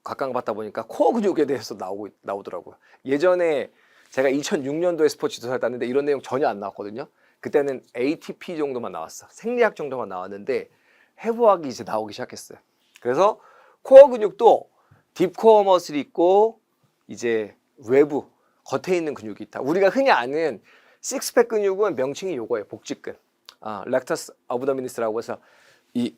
각광받다 보니까 코어 근육에 대해서 나오더라고요. 예전에 제가 2006년도에 스포츠 지도사를 땄는데 이런 내용 전혀 안 나왔거든요. 그때는 ATP 정도만 나왔어. 생리학 정도만 나왔는데 해부학이 이제 나오기 시작했어요. 그래서 코어 근육도 딥코어 머슬이 있고 이제 외부 겉에 있는 근육이 있다. 우리가 흔히 아는 식스팩 근육은 명칭이 요거예요. 복직근. 렉터스 어브도미니스라고 해서 이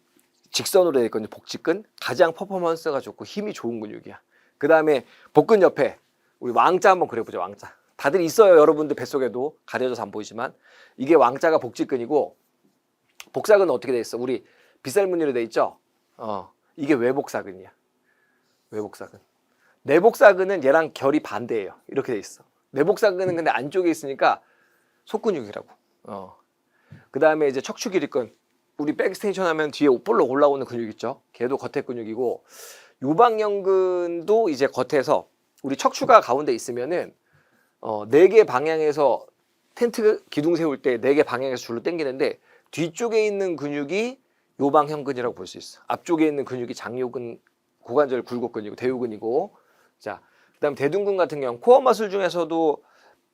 직선으로 되어 있거든요. 복직근. 가장 퍼포먼스가 좋고 힘이 좋은 근육이야. 그 다음에 복근 옆에 우리 왕자 한번 그려보죠. 왕자. 다들 있어요. 여러분들 뱃속에도 가려져서 안 보이지만 이게 왕자가 복직근이고 복사근은 어떻게 돼 있어? 우리 빗살 무늬로 돼 있죠. 이게 외복사근이야. 외복사근. 내복사근은 얘랑 결이 반대예요. 이렇게 돼 있어. 내복사근은 근데 안쪽에 있으니까 속근육이라고. 그 다음에 이제 척추기립근. 우리 백스텐션 하면 뒤에 볼록 올라오는 근육 있죠. 걔도 겉에 근육이고, 요방형근도 이제 겉에서 우리 척추가 가운데 있으면은 4개 방향에서 텐트 기둥 세울 때 4개 방향에서 줄로 당기는데, 뒤쪽에 있는 근육이 요방형근이라고 볼 수 있어. 앞쪽에 있는 근육이 장요근, 고관절 굴곡근이고 대요근이고. 자, 그다음 대둔근 같은 경우 코어 머슬 중에서도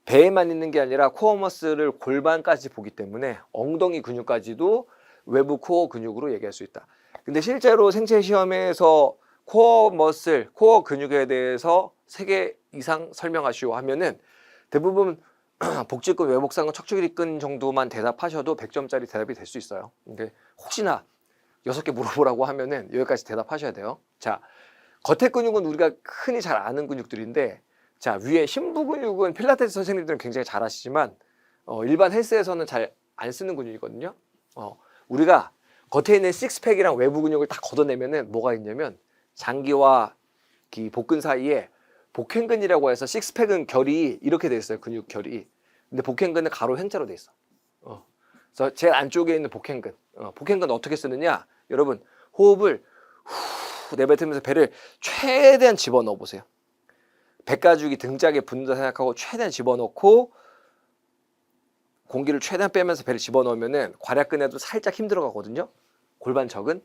배에만 있는 게 아니라 코어 머슬을 골반까지 보기 때문에 엉덩이 근육까지도 외부 코어 근육으로 얘기할 수 있다. 근데 실제로 생체 시험에서 코어 머슬, 코어 근육에 대해서 3개 이상 설명하시오 하면은 대부분 복직근, 외복상근, 척추기립근 정도만 대답하셔도 100점짜리 대답이 될 수 있어요. 근데 혹시나 6개 물어보라고 하면은 여기까지 대답하셔야 돼요. 자, 겉에 근육은 우리가 흔히 잘 아는 근육들인데, 자, 위에 심부 근육은 필라테스 선생님들은 굉장히 잘 아시지만 일반 헬스에서는 잘 안 쓰는 근육이거든요. 우리가 겉에 있는 식스팩이랑 외부 근육을 다 걷어내면은 뭐가 있냐면 장기와 복근 사이에 복행근이라고 해서 식스팩은 결이 이렇게 돼 있어요. 근육 결이. 근데 복행근은 가로 현자로 돼 있어. 그래서 제일 안쪽에 있는 복행근. 복행근 어떻게 쓰느냐? 여러분 호흡을 후 내뱉으면서 배를 최대한 집어넣어 보세요. 백가죽이 등짝에 붙는다 생각하고 최대한 집어넣고 공기를 최대한 빼면서 배를 집어넣으면은 괄약근에도 살짝 힘들어 가거든요. 골반적은.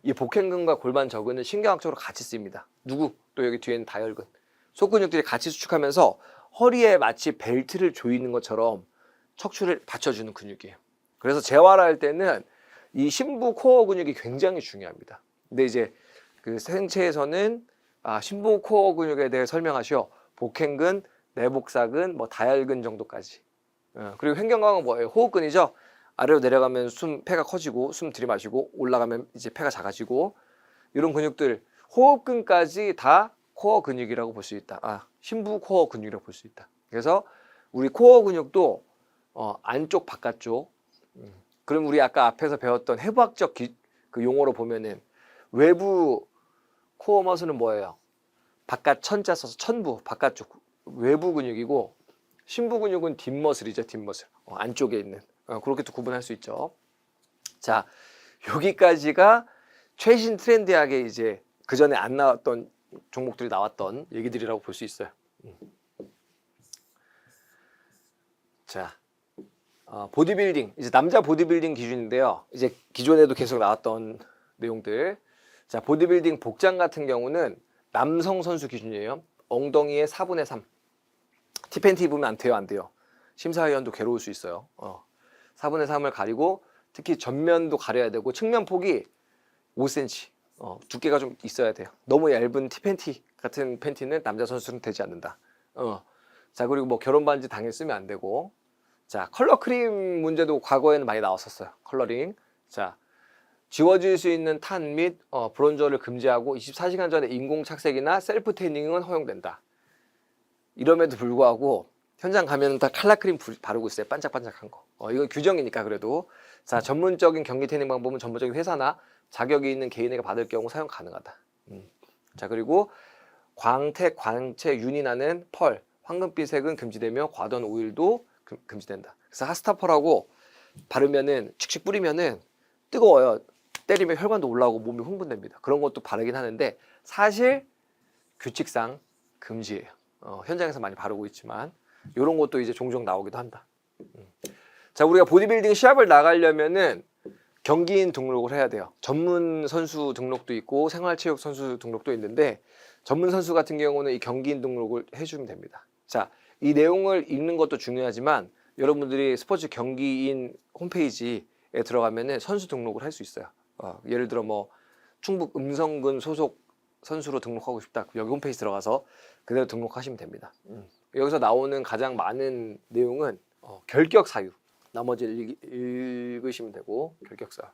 이 복행근과 골반적은은 신경학적으로 같이 쓰입니다. 누구? 또 여기 뒤에는 다혈근. 속근육들이 같이 수축하면서 허리에 마치 벨트를 조이는 것처럼 척추를 받쳐주는 근육이에요. 그래서 재활을 할 때는 이 심부 코어 근육이 굉장히 중요합니다. 근데 이제 그 생체에서는 심부 코어 근육에 대해 설명하시오. 복행근, 내복사근, 뭐 다혈근 정도까지. 그리고 횡경근은 뭐예요? 호흡근이죠. 아래로 내려가면 폐가 커지고 숨 들이마시고 올라가면 이제 폐가 작아지고, 이런 근육들 호흡근까지 다 코어 근육이라고 볼 수 있다. 심부 코어 근육이라고 볼 수 있다. 그래서 우리 코어 근육도 안쪽 바깥쪽. 그럼 우리 아까 앞에서 배웠던 해부학적 그 용어로 보면은 외부 코어 머슬은 뭐예요? 바깥 천자 써서 천부 바깥쪽 외부 근육이고, 심부 근육은 뒷머슬이죠. 뒷머슬 안쪽에 있는. 그렇게 또 구분할 수 있죠. 자, 여기까지가 최신 트렌디하게 이제 그 전에 안 나왔던 종목들이 나왔던 얘기들이라고 볼 수 있어요. 자, 보디빌딩, 이제 남자 보디빌딩 기준인데요. 이제 기존에도 계속 나왔던 내용들. 자, 보디빌딩 복장 같은 경우는 남성 선수 기준이에요. 엉덩이의 4분의 3. 티팬티 입으면 안 돼요, 안 돼요. 심사위원도 괴로울 수 있어요. 4분의 3을 가리고, 특히 전면도 가려야 되고, 측면 폭이 5cm. 두께가 좀 있어야 돼요. 너무 얇은 티팬티 같은 팬티는 남자 선수는 되지 않는다. 자, 그리고 뭐 결혼 반지 당연히 쓰면 안 되고. 자, 컬러 크림 문제도 과거에는 많이 나왔었어요. 컬러링. 자, 지워질 수 있는 탄 및 브론저를 금지하고 24시간 전에 인공 착색이나 셀프 태닝은 허용된다. 이럼에도 불구하고 현장 가면 다 칼라 크림 바르고 있어요. 반짝반짝한 거. 이건 규정이니까 그래도. 자, 전문적인 경기 태닝 방법은 전문적인 회사나 자격이 있는 개인에게 받을 경우 사용 가능하다. 자, 그리고 광택, 광채, 윤이 나는 펄, 황금빛색은 금지되며 과도한 오일도 금지된다. 그래서 하스타펄하고 바르면은 칙칙 뿌리면은 뜨거워요. 때리면 혈관도 올라오고 몸이 흥분됩니다. 그런 것도 바르긴 하는데 사실 규칙상 금지예요. 현장에서 많이 바르고 있지만 이런 것도 이제 종종 나오기도 한다. 자, 우리가 보디빌딩 시합을 나가려면은 경기인 등록을 해야 돼요. 전문 선수 등록도 있고 생활체육 선수 등록도 있는데, 전문 선수 같은 경우는 이 경기인 등록을 해주면 됩니다. 자, 이 내용을 읽는 것도 중요하지만 여러분들이 스포츠 경기인 홈페이지에 들어가면은 선수 등록을 할 수 있어요. 예를 들어 뭐 충북 음성군 소속 선수로 등록하고 싶다. 여기 홈페이지 들어가서 그대로 등록하시면 됩니다. 여기서 나오는 가장 많은 내용은 결격 사유. 나머지를 읽으시면 되고, 결격 사유.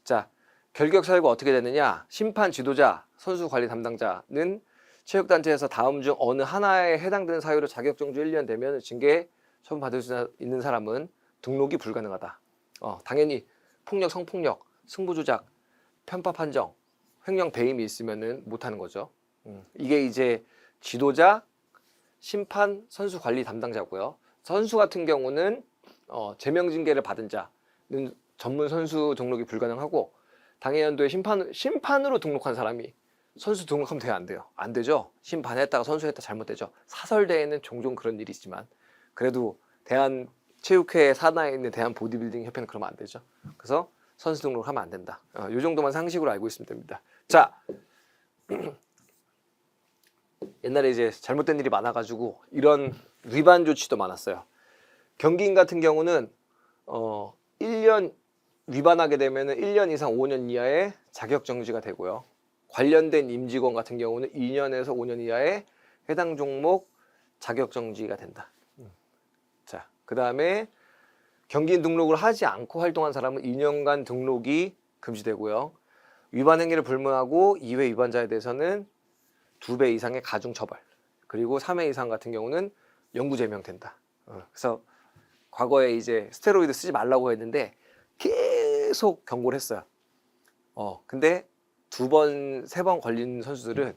자, 결격 사유가 어떻게 되느냐? 심판 지도자, 선수 관리 담당자는 체육단체에서 다음 중 어느 하나에 해당되는 사유로 자격 정지 1년 되면 징계 처분받을 수 있는 사람은 등록이 불가능하다. 당연히 폭력, 성폭력, 승부 조작, 편파 판정, 횡령 배임이 있으면은 못 하는 거죠. 이게 이제 지도자, 심판, 선수 관리 담당자고요. 선수 같은 경우는 제명 징계를 받은 자는 전문 선수 등록이 불가능하고, 당해 연도에 심판으로 등록한 사람이 선수 등록하면 돼요, 안 돼요? 안 되죠. 심판했다가 선수했다 잘못되죠. 사설대회는 종종 그런 일이 있지만 그래도 대한체육회 산하에 있는 대한보디빌딩 협회는 그러면 안 되죠. 그래서 선수 등록하면 안 된다. 이 정도만 상식으로 알고 있으면 됩니다. 자, 옛날에 이제 잘못된 일이 많아가지고 이런 위반 조치도 많았어요. 경기인 같은 경우는 1년 위반하게 되면은 1년 이상 5년 이하의 자격 정지가 되고요. 관련된 임직원 같은 경우는 2년에서 5년 이하의 해당 종목 자격 정지가 된다. 자, 그 다음에 경기인 등록을 하지 않고 활동한 사람은 2년간 등록이 금지되고요. 위반 행위를 불문하고 2회 위반자에 대해서는 2배 이상의 가중 처벌, 그리고 3회 이상 같은 경우는 영구 제명된다. 그래서 과거에 이제 스테로이드 쓰지 말라고 했는데 계속 경고를 했어요. 근데 2번, 3번 걸린 선수들은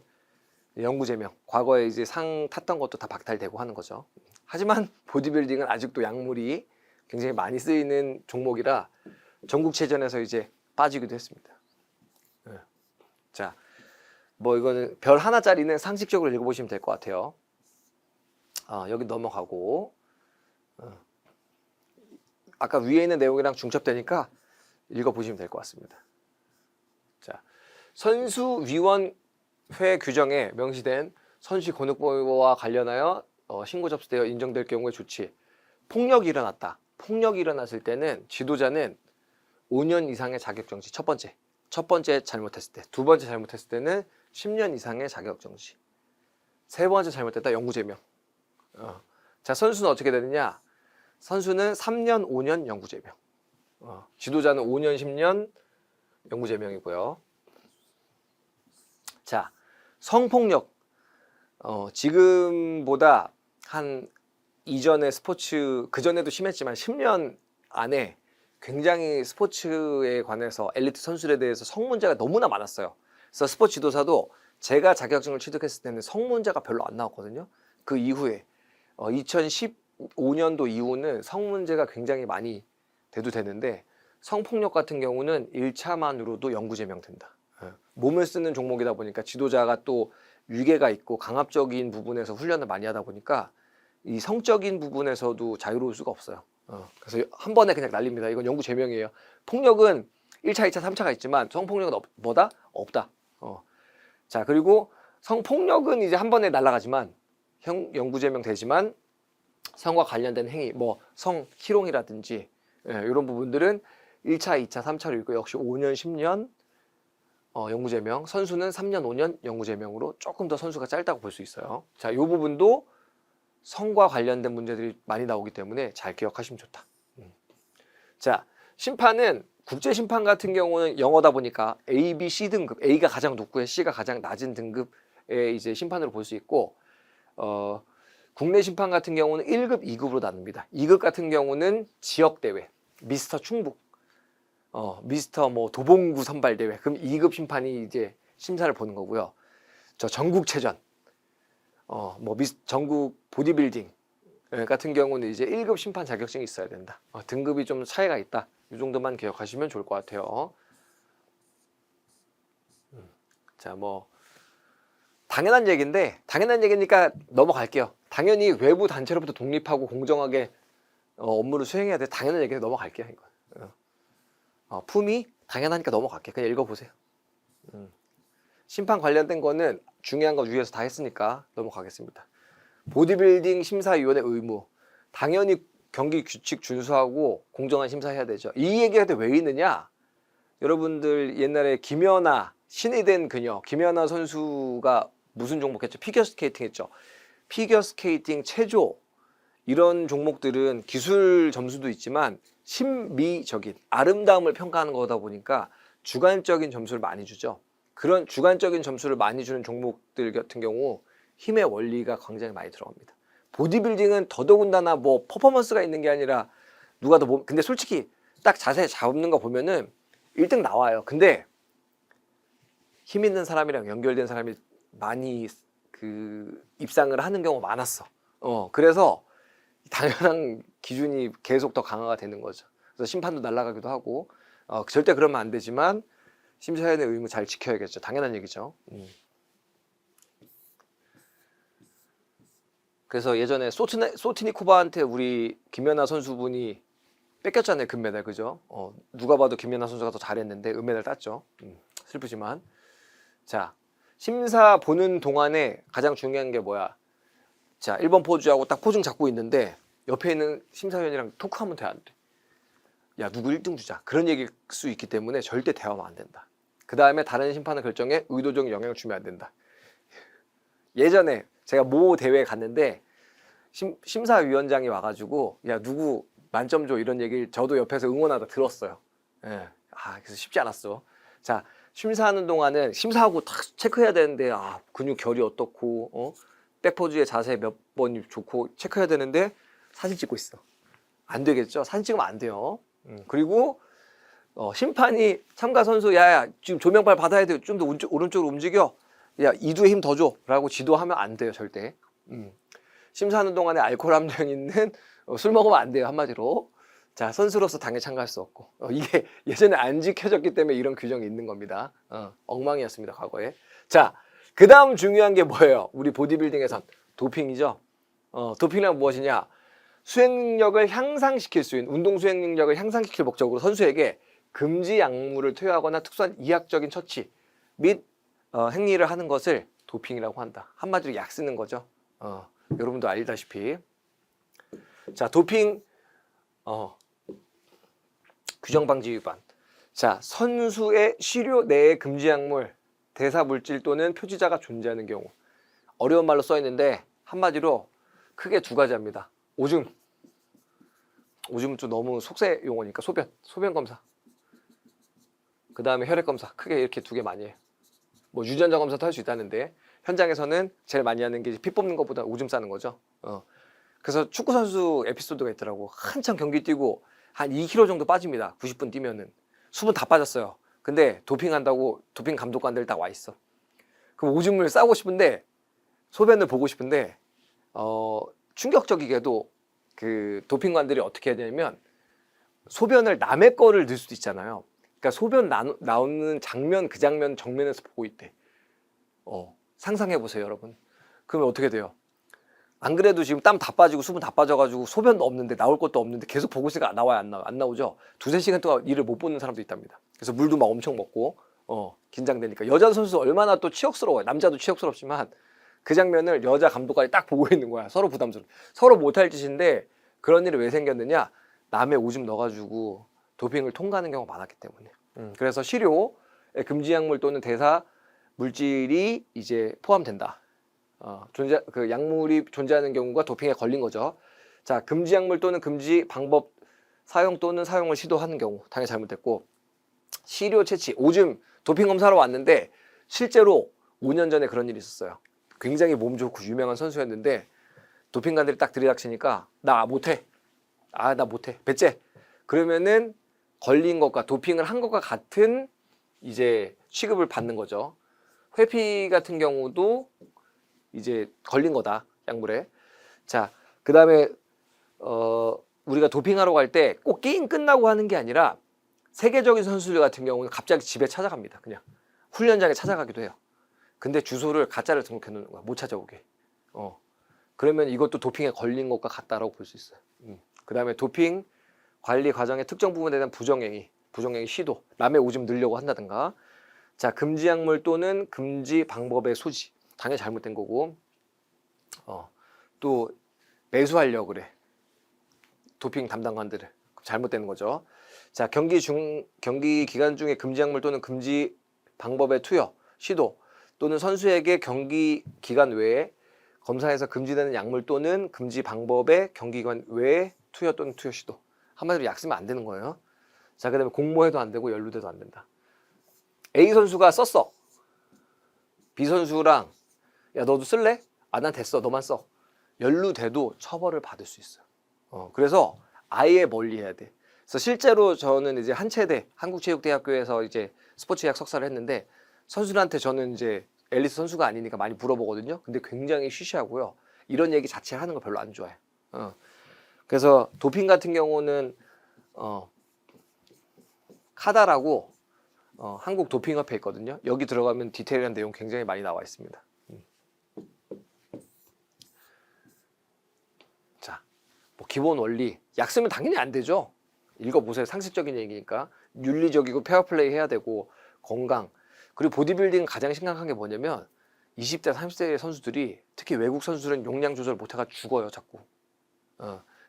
영구 제명, 과거에 이제 상 탔던 것도 다 박탈되고 하는 거죠. 하지만 보디빌딩은 아직도 약물이 굉장히 많이 쓰이는 종목이라 전국체전에서 이제 빠지기도 했습니다. 자, 뭐 이거는 별 하나짜리는 상식적으로 읽어보시면 될 것 같아요. 여기 넘어가고, 아까 위에 있는 내용이랑 중첩되니까 읽어보시면 될 것 같습니다. 자, 선수위원회 규정에 명시된 선수 권익보호와 관련하여 신고 접수되어 인정될 경우의 조치. 폭력이 일어났다. 폭력이 일어났을 때는 지도자는 5년 이상의 자격정지. 첫 번째 잘못했을 때. 2번째 잘못했을 때는 10년 이상의 자격정지. 3번째 잘못했다, 영구제명. 자, 선수는 어떻게 되느냐? 선수는 3년, 5년 영구제명. 지도자는 5년, 10년 영구제명이고요. 자, 성폭력. 지금보다 한 이전의 스포츠, 그전에도 심했지만 10년 안에 굉장히 스포츠에 관해서 엘리트 선수들에 대해서 성문제가 너무나 많았어요. 그래서 스포츠 지도사도 제가 자격증을 취득했을 때는 성문제가 별로 안 나왔거든요. 그 이후에 2015년도 이후는 성문제가 굉장히 많이 대두되는데, 성폭력 같은 경우는 1차만으로도 영구제명된다. 몸을 쓰는 종목이다 보니까 지도자가 또 위계가 있고 강압적인 부분에서 훈련을 많이 하다 보니까 이 성적인 부분에서도 자유로울 수가 없어요. 그래서 한 번에 그냥 날립니다. 이건 영구제명이에요. 폭력은 1차, 2차, 3차가 있지만 성폭력은 뭐다? 없다. 자, 그리고 성폭력은 이제 한 번에 날아가지만 영구제명 되지만 성과 관련된 행위, 뭐 성희롱이라든지 이런 부분들은 1차, 2차, 3차로 있고 역시 5년, 10년 영구제명, 선수는 3년, 5년 영구제명으로 조금 더 선수가 짧다고 볼 수 있어요. 자, 이 부분도 성과 관련된 문제들이 많이 나오기 때문에 잘 기억하시면 좋다. 자, 심판은 국제심판 같은 경우는 영어다 보니까 A, B, C 등급, A가 가장 높고 C가 가장 낮은 등급의 이제 심판으로 볼 수 있고, 국내 심판 같은 경우는 1급, 2급으로 나눕니다. 2급 같은 경우는 지역대회, 미스터 충북, 미스터 뭐 도봉구 선발대회, 그럼 2급 심판이 이제 심사를 보는 거고요. 저 전국체전, 뭐 전국 보디빌딩 같은 경우는 이제 1급 심판 자격증이 있어야 된다. 등급이 좀 차이가 있다. 이 정도만 기억하시면 좋을 것 같아요. 자, 뭐 당연한 얘기니까 넘어갈게요. 당연히 외부 단체로부터 독립하고 공정하게 업무를 수행해야 돼. 당연한 얘기는 넘어갈게요. 이거. 품위 당연하니까 넘어갈게. 그냥 읽어보세요. 심판 관련된 거는 중요한 거 위에서 다 했으니까 넘어가겠습니다. 보디빌딩 심사위원회 의무. 당연히 경기 규칙 준수하고 공정한 심사해야 되죠. 이 얘기가 왜 있느냐? 여러분들 옛날에 김연아, 신이 된 그녀, 김연아 선수가 무슨 종목 했죠? 피겨스케이팅 했죠. 피겨스케이팅, 체조 이런 종목들은 기술 점수도 있지만 심미적인 아름다움을 평가하는 거다 보니까 주관적인 점수를 많이 주죠. 그런 주관적인 점수를 많이 주는 종목들 같은 경우 힘의 원리가 굉장히 많이 들어갑니다. 보디빌딩은 더더군다나 뭐 퍼포먼스가 있는 게 아니라 누가 더 근데 솔직히 딱 자세 잡는 거 보면은 1등 나와요. 근데 힘 있는 사람이랑 연결된 사람이 많이 그 입상을 하는 경우가 많았어. 그래서 당연한 기준이 계속 더 강화가 되는 거죠. 그래서 심판도 날아가기도 하고 절대 그러면 안 되지만 심사위원의 의무 잘 지켜야겠죠. 당연한 얘기죠. 그래서 예전에 소트니코바한테 우리 김연아 선수분이 뺏겼잖아요. 금메달. 그죠? 누가 봐도 김연아 선수가 더 잘했는데 은메달 땄죠. 슬프지만. 자, 심사 보는 동안에 가장 중요한 게 뭐야? 자, 1번 포즈하고 딱 포징 잡고 있는데 옆에 있는 심사위원이랑 토크하면 돼, 안 돼? 야, 누구 1등 주자. 그런 얘기일 수 있기 때문에 절대 대화하면 안 된다. 그 다음에 다른 심판의 결정에 의도적인 영향을 주면 안 된다. 예전에 제가 모 대회에 갔는데 심사위원장이 와가지고 야, 누구 만점 줘 이런 얘기를 저도 옆에서 응원하다 들었어요. 예. 그래서 쉽지 않았어. 자, 심사하는 동안은 심사하고 다 체크해야 되는데 근육 결이 어떻고 백포즈의 자세 몇 번이 좋고 체크해야 되는데 사진 찍고 있어. 안 되겠죠? 사진 찍으면 안 돼요. 그리고 심판이 참가 선수 야 지금 조명발 받아야 돼. 좀 더 오른쪽으로 움직여. 야 이두에 힘 더 줘. 라고 지도하면 안 돼요. 절대. 심사하는 동안에 알코올 함량 있는 술 먹으면 안 돼요. 한마디로. 자, 선수로서 당연히 참가할 수 없고 이게 예전에 안 지켜졌기 때문에 이런 규정이 있는 겁니다. 엉망이었습니다. 과거에. 자, 그 다음 중요한 게 뭐예요? 우리 보디빌딩에선 도핑이죠. 도핑이란 무엇이냐? 수행력을 향상시킬 수 있는 운동 수행력을 향상시킬 목적으로 선수에게 금지 약물을 투여하거나 특수한 이학적인 처치 및 행위를 하는 것을 도핑이라고 한다. 한마디로 약 쓰는 거죠. 여러분도 알다시피. 자, 도핑 규정 방지 위반. 자, 선수의 시료 내에 금지 약물, 대사 물질 또는 표지자가 존재하는 경우. 어려운 말로 써 있는데 한마디로 크게 두 가지 합니다. 오줌은 좀 너무 속세 용어니까 소변 검사. 그 다음에 혈액 검사. 크게 이렇게 두 개 많이 해요. 뭐 유전자 검사도 할 수 있다는데 현장에서는 제일 많이 하는 게 피 뽑는 것보다 오줌 싸는 거죠. 그래서 축구 선수 에피소드가 있더라고. 한참 경기 뛰고 한 2kg 정도 빠집니다. 90분 뛰면은 수분 다 빠졌어요. 근데 도핑한다고 도핑 감독관들 딱 와 있어. 그럼 오줌을 싸고 싶은데 소변을 보고 싶은데 충격적이게도 그 도핑관들이 어떻게 해야 되냐면 소변을 남의 거를 넣을 수도 있잖아요. 그러니까 소변 나오는 장면 그 장면 정면에서 보고 있대. 상상해 보세요, 여러분. 그러면 어떻게 돼요? 안 그래도 지금 땀 다 빠지고 수분 다 빠져가지고 소변도 없는데 나올 것도 없는데 계속 보고 있으니까 나와요, 안 나오죠? 2-3시간 동안 이를 못 보는 사람도 있답니다. 그래서 물도 막 엄청 먹고 긴장되니까. 여자 선수 얼마나 또 치욕스러워요. 남자도 치욕스럽지만 그 장면을 여자 감독관이 딱 보고 있는 거야. 서로 부담스러워. 서로 못할 짓인데 그런 일이 왜 생겼느냐? 남의 오줌 넣어가지고 도핑을 통과하는 경우가 많았기 때문에. 그래서 시료, 금지 약물 또는 대사 물질이 이제 포함된다. 그 약물이 존재하는 경우가 도핑에 걸린 거죠. 자, 금지 약물 또는 금지 방법 사용 또는 사용을 시도하는 경우 당연히 잘못됐고, 시료 채취, 오줌 도핑 검사로 왔는데 실제로 5년 전에 그런 일이 있었어요. 굉장히 몸 좋고 유명한 선수였는데 도핑관들이 딱 들이닥치니까 나 못해. 나 못해. 배째. 그러면은 걸린 것과 도핑을 한 것과 같은 이제 취급을 받는 거죠. 회피 같은 경우도 이제 걸린 거다, 약물에. 자, 그 다음에 우리가 도핑하러 갈 때 꼭 게임 끝나고 하는 게 아니라 세계적인 선수들 같은 경우는 갑자기 집에 찾아갑니다. 그냥 훈련장에 찾아가기도 해요. 근데 주소를 가짜를 등록해 놓는 거야. 못 찾아오게. 그러면 이것도 도핑에 걸린 것과 같다라고 볼 수 있어요. 그 다음에 도핑 관리 과정의 특정 부분에 대한 부정행위 시도, 남의 오줌 넣으려고 한다든가. 자, 금지 약물 또는 금지 방법의 소지, 당연히 잘못된 거고. 또 매수하려고 그래. 도핑 담당관들을. 잘못되는 거죠. 자, 경기 기간 중에 금지 약물 또는 금지 방법의 투여, 시도 또는 선수에게 경기 기간 외에 검사에서 금지되는 약물 또는 금지 방법의 경기 기간 외에 투여 또는 투여 시도. 한마디로 약 쓰면 안 되는 거예요. 자, 그 다음에 공모해도 안 되고 연루돼도 안 된다. A 선수가 썼어. B 선수랑 야 너도 쓸래? 난 됐어. 너만 써. 연루돼도 처벌을 받을 수 있어요. 그래서 아예 멀리해야 돼. 그래서 실제로 저는 이제 한체대 한국체육대학교에서 이제 스포츠의학 석사를 했는데 선수들한테 저는 이제 엘리트 선수가 아니니까 많이 물어보거든요. 근데 굉장히 쉬쉬하고요. 이런 얘기 자체를 하는 거 별로 안 좋아해요. 그래서 도핑 같은 경우는 카다라고 한국 도핑협회 있거든요. 여기 들어가면 디테일한 내용 굉장히 많이 나와 있습니다. 자, 뭐 기본 원리. 약 쓰면 당연히 안 되죠. 읽어보세요. 상식적인 얘기니까. 윤리적이고 페어플레이 해야 되고 건강. 그리고 보디빌딩 가장 심각한 게 뭐냐면 20대, 30대 선수들이 특히 외국 선수들은 용량 조절 못해가 죽어요. 자꾸.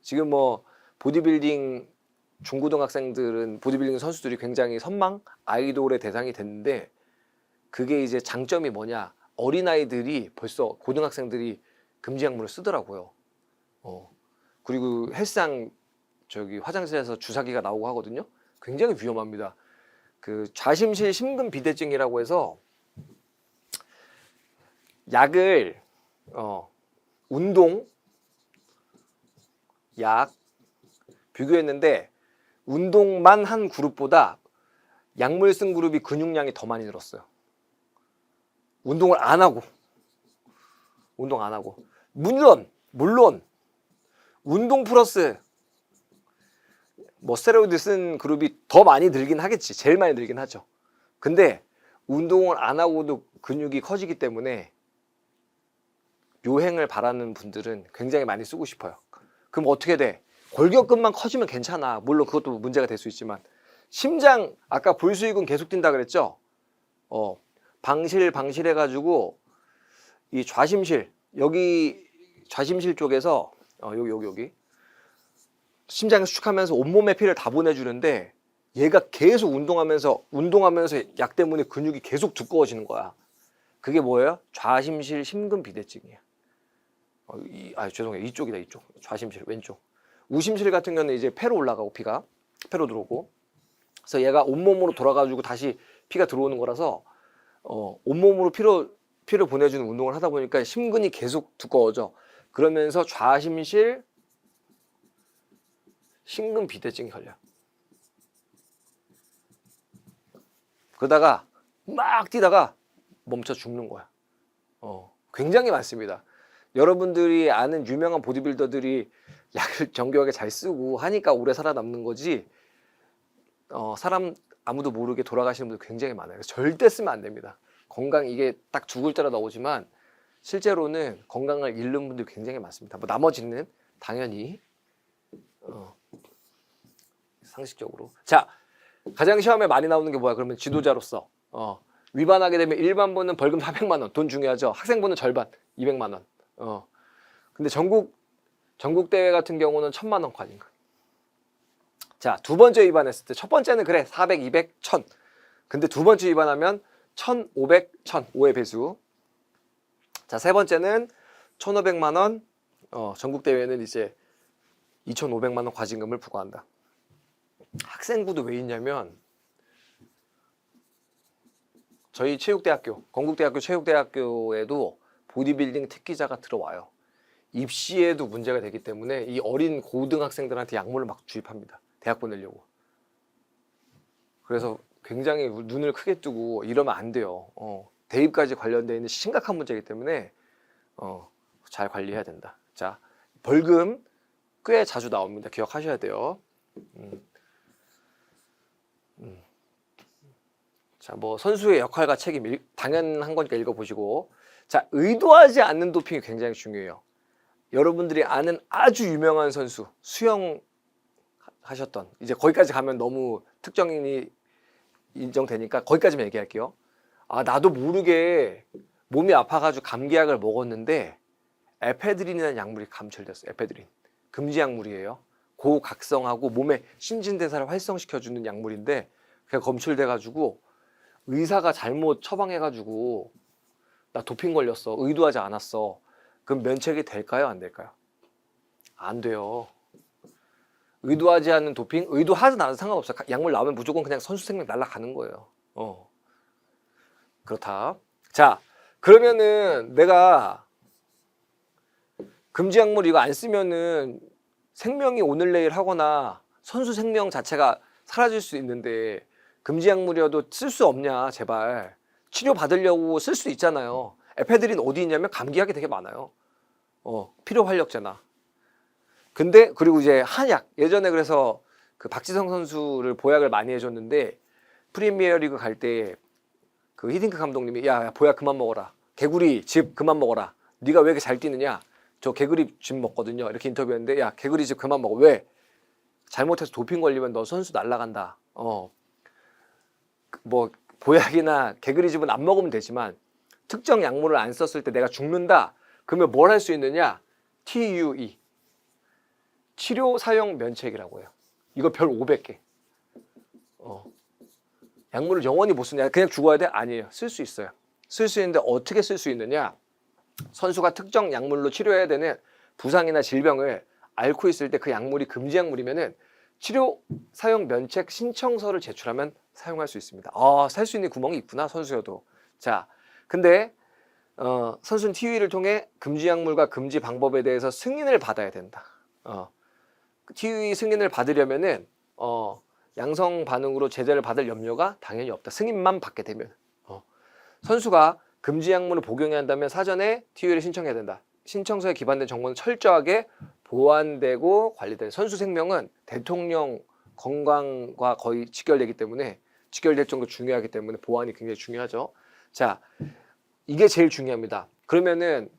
지금 뭐 보디빌딩 중고등학생들은 보디빌딩 선수들이 굉장히 선망 아이돌의 대상이 됐는데 그게 이제 장점이 뭐냐 어린아이들이 벌써 고등학생들이 금지 약물을 쓰더라고요. 그리고 헬스장 저기 화장실에서 주사기가 나오고 하거든요. 굉장히 위험합니다. 그 좌심실 심근비대증이라고 해서 약을 운동 약 비교했는데 운동만 한 그룹보다 약물 쓴 그룹이 근육량이 더 많이 늘었어요. 운동을 안 하고 물론 운동 플러스 뭐 스테로이드 쓴 그룹이 더 많이 늘긴 하겠지. 제일 많이 늘긴 하죠. 근데 운동을 안 하고도 근육이 커지기 때문에 요행을 바라는 분들은 굉장히 많이 쓰고 싶어요. 그럼 어떻게 돼? 골격근만 커지면 괜찮아. 물론 그것도 문제가 될 수 있지만 심장 아까 볼수익은 계속 뛴다 그랬죠? 방실 해가지고 이 좌심실 여기 좌심실 쪽에서 여기 심장이 수축하면서 온몸에 피를 다 보내주는데 얘가 계속 운동하면서 약 때문에 근육이 계속 두꺼워지는 거야. 그게 뭐예요? 좌심실 심근비대증이야. 죄송해요. 이쪽이다. 이쪽. 좌심실 왼쪽. 우심실 같은 경우는 이제 폐로 올라가고 피가 폐로 들어오고 그래서 얘가 온몸으로 돌아가지고 다시 피가 들어오는 거라서 온몸으로 피를 보내주는 운동을 하다 보니까 심근이 계속 두꺼워져. 그러면서 좌심실 심근비대증이 걸려. 그러다가 막 뛰다가 멈춰 죽는 거야. 굉장히 많습니다. 여러분들이 아는 유명한 보디빌더들이 약을 정교하게 잘 쓰고 하니까 오래 살아남는 거지 사람 아무도 모르게 돌아가시는 분들 굉장히 많아요. 절대 쓰면 안 됩니다. 건강 이게 딱 두 글자로 나오지만 실제로는 건강을 잃는 분들이 굉장히 많습니다. 뭐 나머지는 당연히 상식적으로. 자, 가장 시험에 많이 나오는 게 뭐야? 그러면 지도자로서 위반하게 되면 일반부는 벌금 400만 원, 돈 중요하죠. 학생부는 절반, 200만 원. 근데 전국 대회 같은 경우는 1000만 원 과징금. 자, 두 번째 위반했을 때 첫 번째는 그래 400, 200, 1000. 근데 두 번째 위반하면 1500, 1000, 5의 배수. 자, 세 번째는 1500만 원. 전국 대회는 이제 2500만 원 과징금을 부과한다. 학생부도 왜 있냐면 저희 체육대학교, 건국대학교 체육대학교에도 보디빌딩 특기자가 들어와요. 입시에도 문제가 되기 때문에 이 어린 고등학생들한테 약물을 막 주입합니다. 대학 보내려고. 그래서 굉장히 눈을 크게 뜨고 이러면 안 돼요. 대입까지 관련되어 있는 심각한 문제이기 때문에 잘 관리해야 된다. 자, 벌금 꽤 자주 나옵니다. 기억하셔야 돼요. 자, 뭐 선수의 역할과 책임 당연한 거니까 읽어보시고. 자, 의도하지 않는 도핑이 굉장히 중요해요. 여러분들이 아는 아주 유명한 선수 수영 하셨던 이제 거기까지 가면 너무 특정인이 인정되니까 거기까지만 얘기할게요. 나도 모르게 몸이 아파가지고 감기약을 먹었는데 에페드린이라는 약물이 감출됐어요. 에페드린 금지 약물이에요. 고각성하고 몸의 신진대사를 활성시켜주는 약물인데 그게 검출돼가지고 의사가 잘못 처방해가지고 나 도핑 걸렸어. 의도하지 않았어. 그럼 면책이 될까요? 안 될까요? 안 돼요. 의도하지 않는 도핑? 의도하지 않아도 상관없어요. 약물 나오면 무조건 그냥 선수 생명 날아가는 거예요. 그렇다. 자, 그러면은 내가 금지 약물 이거 안 쓰면은 생명이 오늘 내일 하거나 선수 생명 자체가 사라질 수 있는데 금지 약물이어도 쓸 수 없냐 제발. 치료 받으려고 쓸 수 있잖아요. 에페드린 어디 있냐면 감기약이 되게 많아요. 필요 활력제나. 근데 그리고 이제 한약 예전에 그래서 그 박지성 선수를 보약을 많이 해줬는데 프리미어리그 갈 때 그 히딩크 감독님이 야 보약 그만 먹어라. 개구리 즙 그만 먹어라. 네가 왜 이렇게 잘 뛰느냐? 저 개구리 즙 먹거든요. 이렇게 인터뷰했는데 야 개구리 즙 그만 먹어. 왜? 잘못해서 도핑 걸리면 너 선수 날라간다. 뭐 보약이나 개구리 즙은 안 먹으면 되지만 특정 약물을 안 썼을 때 내가 죽는다. 그러면 뭘 할 수 있느냐? TUE 치료 사용 면책이라고 해요. 이거 별 500개. 약물을 영원히 못 쓰냐? 그냥 죽어야 돼? 아니에요. 쓸 수 있어요. 쓸 수 있는데 어떻게 쓸 수 있느냐? 선수가 특정 약물로 치료해야 되는 부상이나 질병을 앓고 있을 때 그 약물이 금지 약물이면은 치료 사용 면책 신청서를 제출하면 사용할 수 있습니다. 살 수 있는 구멍이 있구나 선수여도. 자, 근데 선수는 TUE를 통해 금지 약물과 금지 방법에 대해서 승인을 받아야 된다. TUE 승인을 받으려면은 양성 반응으로 제재를 받을 염려가 당연히 없다. 승인만 받게 되면. 선수가 금지 약물을 복용해야 한다면 사전에 TUE를 신청해야 된다. 신청서에 기반된 정보는 철저하게 보완되고 관리된. 선수 생명은 대통령 건강과 거의 직결되기 때문에 직결될 정도 중요하기 때문에 보완이 굉장히 중요하죠. 자, 이게 제일 중요합니다. 그러면은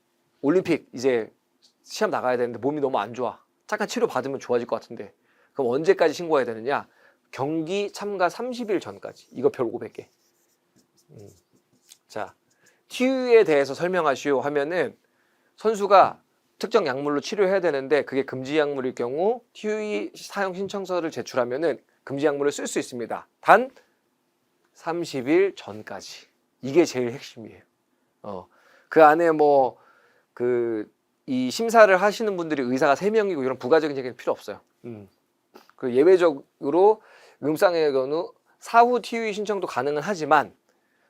올림픽 이제 시합 나가야 되는데 몸이 너무 안 좋아. 잠깐 치료 받으면 좋아질 것 같은데 그럼 언제까지 신고해야 되느냐? 경기 참가 30일 전까지. 이거 별 500개. 자, TUE에 대해서 설명하시오 하면은 선수가 특정 약물로 치료해야 되는데 그게 금지 약물일 경우 TUE 사용 신청서를 제출하면은 금지 약물을 쓸 수 있습니다. 단 30일 전까지. 이게 제일 핵심이에요. 그 안에 뭐 이 심사를 하시는 분들이 의사가 3명이고 이런 부가적인 얘기는 필요 없어요. 그 예외적으로 음상의 경우 사후 TUE 신청도 가능은 하지만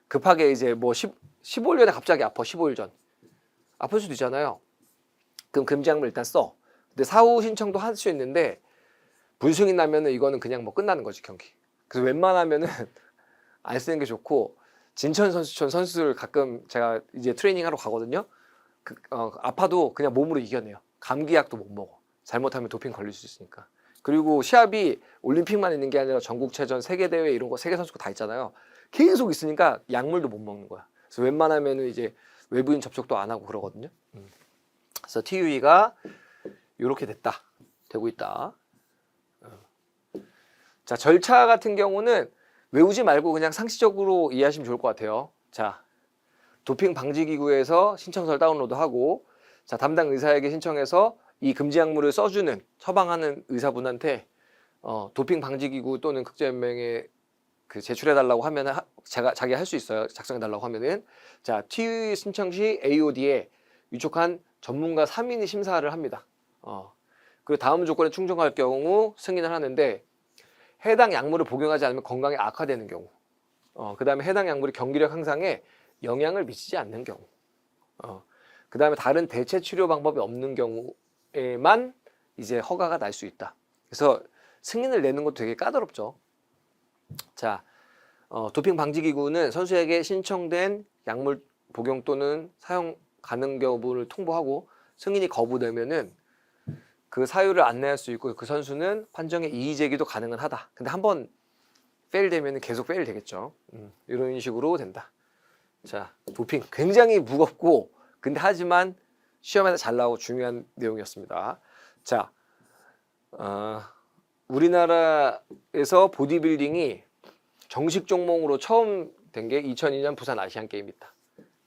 급하게 이제 뭐 15일 전에 갑자기 아파. 15일 전. 아플 수도 있잖아요. 그럼 금지 약물 일단 써. 근데 사후 신청도 할 수 있는데 불승인 나면은 이거는 그냥 뭐 끝나는 거지 경기. 그래서 웬만하면은 안 쓰는 게 좋고 진천 선수촌 선수들 가끔 제가 이제 트레이닝 하러 가거든요. 아파도 그냥 몸으로 이겨내요. 감기약도 못 먹어. 잘못하면 도핑 걸릴 수 있으니까. 그리고 시합이 올림픽만 있는 게 아니라 전국체전, 세계대회 이런 거 세계 선수가 다 있잖아요. 계속 있으니까 약물도 못 먹는 거야. 그래서 웬만하면은 이제 외부인 접촉도 안 하고 그러거든요. 그래서 TUE가 이렇게 되고 있다. 자, 절차 같은 경우는 외우지 말고 그냥 상식적으로 이해하시면 좋을 것 같아요. 자, 도핑 방지기구에서 신청서를 다운로드하고, 자, 담당 의사에게 신청해서 이 금지 약물을 써주는 처방하는 의사분한테 도핑 방지기구 또는 국제연맹에 제출해달라고 하면 자기 할 수 있어요. 작성해달라고 하면은. 자, TUE 신청 시 AOD에 위촉한 전문가 3인이 심사를 합니다. 그리고 다음 조건에 충족할 경우 승인을 하는데 해당 약물을 복용하지 않으면 건강이 악화되는 경우, 그 다음에 해당 약물이 경기력 향상에 영향을 미치지 않는 경우, 그 다음에 다른 대체 치료 방법이 없는 경우에만 이제 허가가 날 수 있다. 그래서 승인을 내는 것도 되게 까다롭죠. 자, 도핑 방지기구는 선수에게 신청된 약물 복용 또는 사용 가능 여부를 통보하고 승인이 거부되면은 그 사유를 안내할 수 있고 그 선수는 판정에 이의 제기도 가능은 하다. 근데 한번 페일 되면은 계속 페일 되겠죠. 이런 식으로 된다. 자, 도핑 굉장히 무겁고 근데 하지만 시험에서 잘 나오고 중요한 내용이었습니다. 자, 우리나라에서 보디빌딩이 정식 종목으로 처음 된 게 2002년 부산 아시안 게임이다.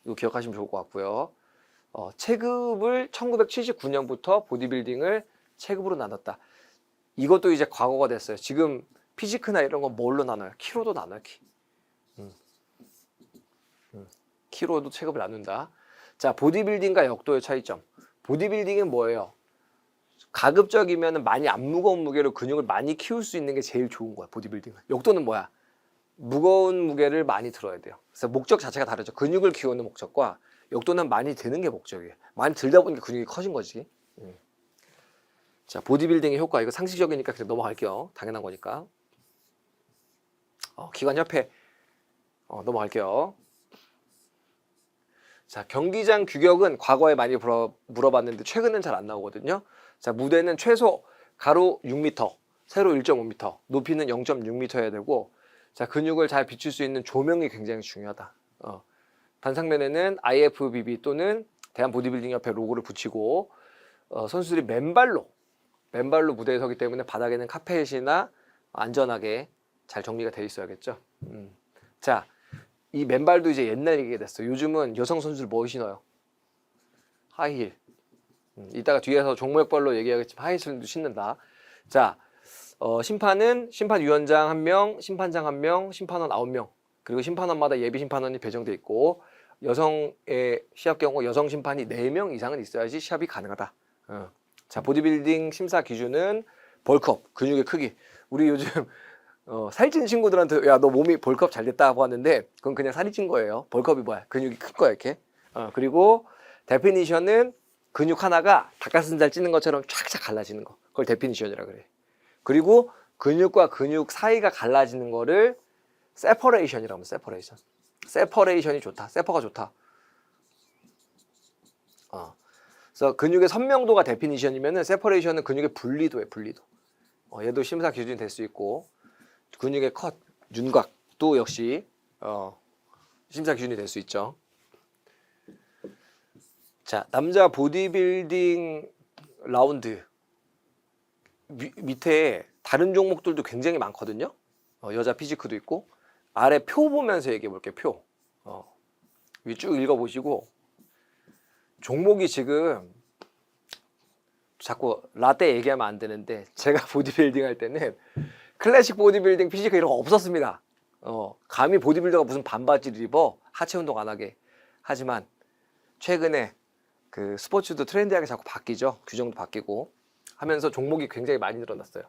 이거 기억하시면 좋을 것 같고요. 체급을 1979년부터 보디빌딩을 체급으로 나눴다. 이것도 이제 과거가 됐어요. 지금 피지크나 이런 거 뭘로 나눠요? 키로도 나눠요. 키로도 체급을 나눈다. 자, 보디빌딩과 역도의 차이점. 보디빌딩은 뭐예요? 가급적이면 많이 안 무거운 무게로 근육을 많이 키울 수 있는 게 제일 좋은 거야. 보디빌딩은. 역도는 뭐야? 무거운 무게를 많이 들어야 돼요. 그래서 목적 자체가 다르죠. 근육을 키우는 목적과 역도는 많이 드는 게 목적이에요. 많이 들다 보니까 근육이 커진 거지. 자, 보디빌딩의 효과. 이거 상식적이니까 그냥 넘어갈게요. 당연한 거니까. 기관협회. 넘어갈게요. 자, 경기장 규격은 과거에 많이 물어봤는데 최근엔 잘 안 나오거든요. 자, 무대는 최소 가로 6m, 세로 1.5m, 높이는 0.6m여야 되고, 자, 근육을 잘 비출 수 있는 조명이 굉장히 중요하다. 단상면에는 IFBB 또는 대한보디빌딩협회 로고를 붙이고, 선수들이 맨발로 무대에 서기 때문에 바닥에는 카펫이나 안전하게 잘 정리가 돼 있어야겠죠. 자, 이 맨발도 이제 옛날 얘기가 됐어. 요즘은 여성 선수들 뭐 신어요? 하이힐. 이따가 뒤에서 종목별로 얘기하겠지만 하이힐도 신는다. 자, 심판은 심판위원장 1명, 심판장 1명, 심판원 9명. 그리고 심판원마다 예비 심판원이 배정돼 있고, 여성의 시합 경우 여성 심판이 4명 이상은 있어야지 시합이 가능하다. 자, 보디빌딩 심사 기준은 벌크업, 근육의 크기. 우리 요즘 살찐 친구들한테 야, 너 몸이 벌크업 잘 됐다고 하는데 그건 그냥 살이 찐 거예요. 벌크업이 뭐야? 근육이 큰 거야 이렇게. 그리고 데피니션은 근육 하나가 닭가슴살 찌는 것처럼 쫙쫙 갈라지는 거. 그걸 데피니션이라 그래. 그리고 근육과 근육 사이가 갈라지는 거를 세퍼레이션이라고 합니다. 세퍼레이션. 세퍼레이션이 좋다. 세퍼가 좋다. 그래서 근육의 선명도가 데피니션이면은 세퍼레이션은 근육의 분리도에 분리도. 얘도 심사 기준이 될 수 있고, 근육의 컷, 윤곽도 역시 심사 기준이 될 수 있죠. 자, 남자 보디빌딩 라운드 밑에 다른 종목들도 굉장히 많거든요. 여자 피지크도 있고, 아래 표 보면서 얘기해 볼게요. 표. 위 쭉 읽어보시고, 종목이 지금 자꾸 라떼 얘기하면 안 되는데, 제가 보디빌딩 할 때는 클래식 보디빌딩 피지크 이런 거 없었습니다. 감히 보디빌더가 무슨 반바지를 입어 하체 운동 안 하게. 하지만 최근에 그 스포츠도 트렌디하게 자꾸 바뀌죠. 규정도 바뀌고 하면서 종목이 굉장히 많이 늘어났어요.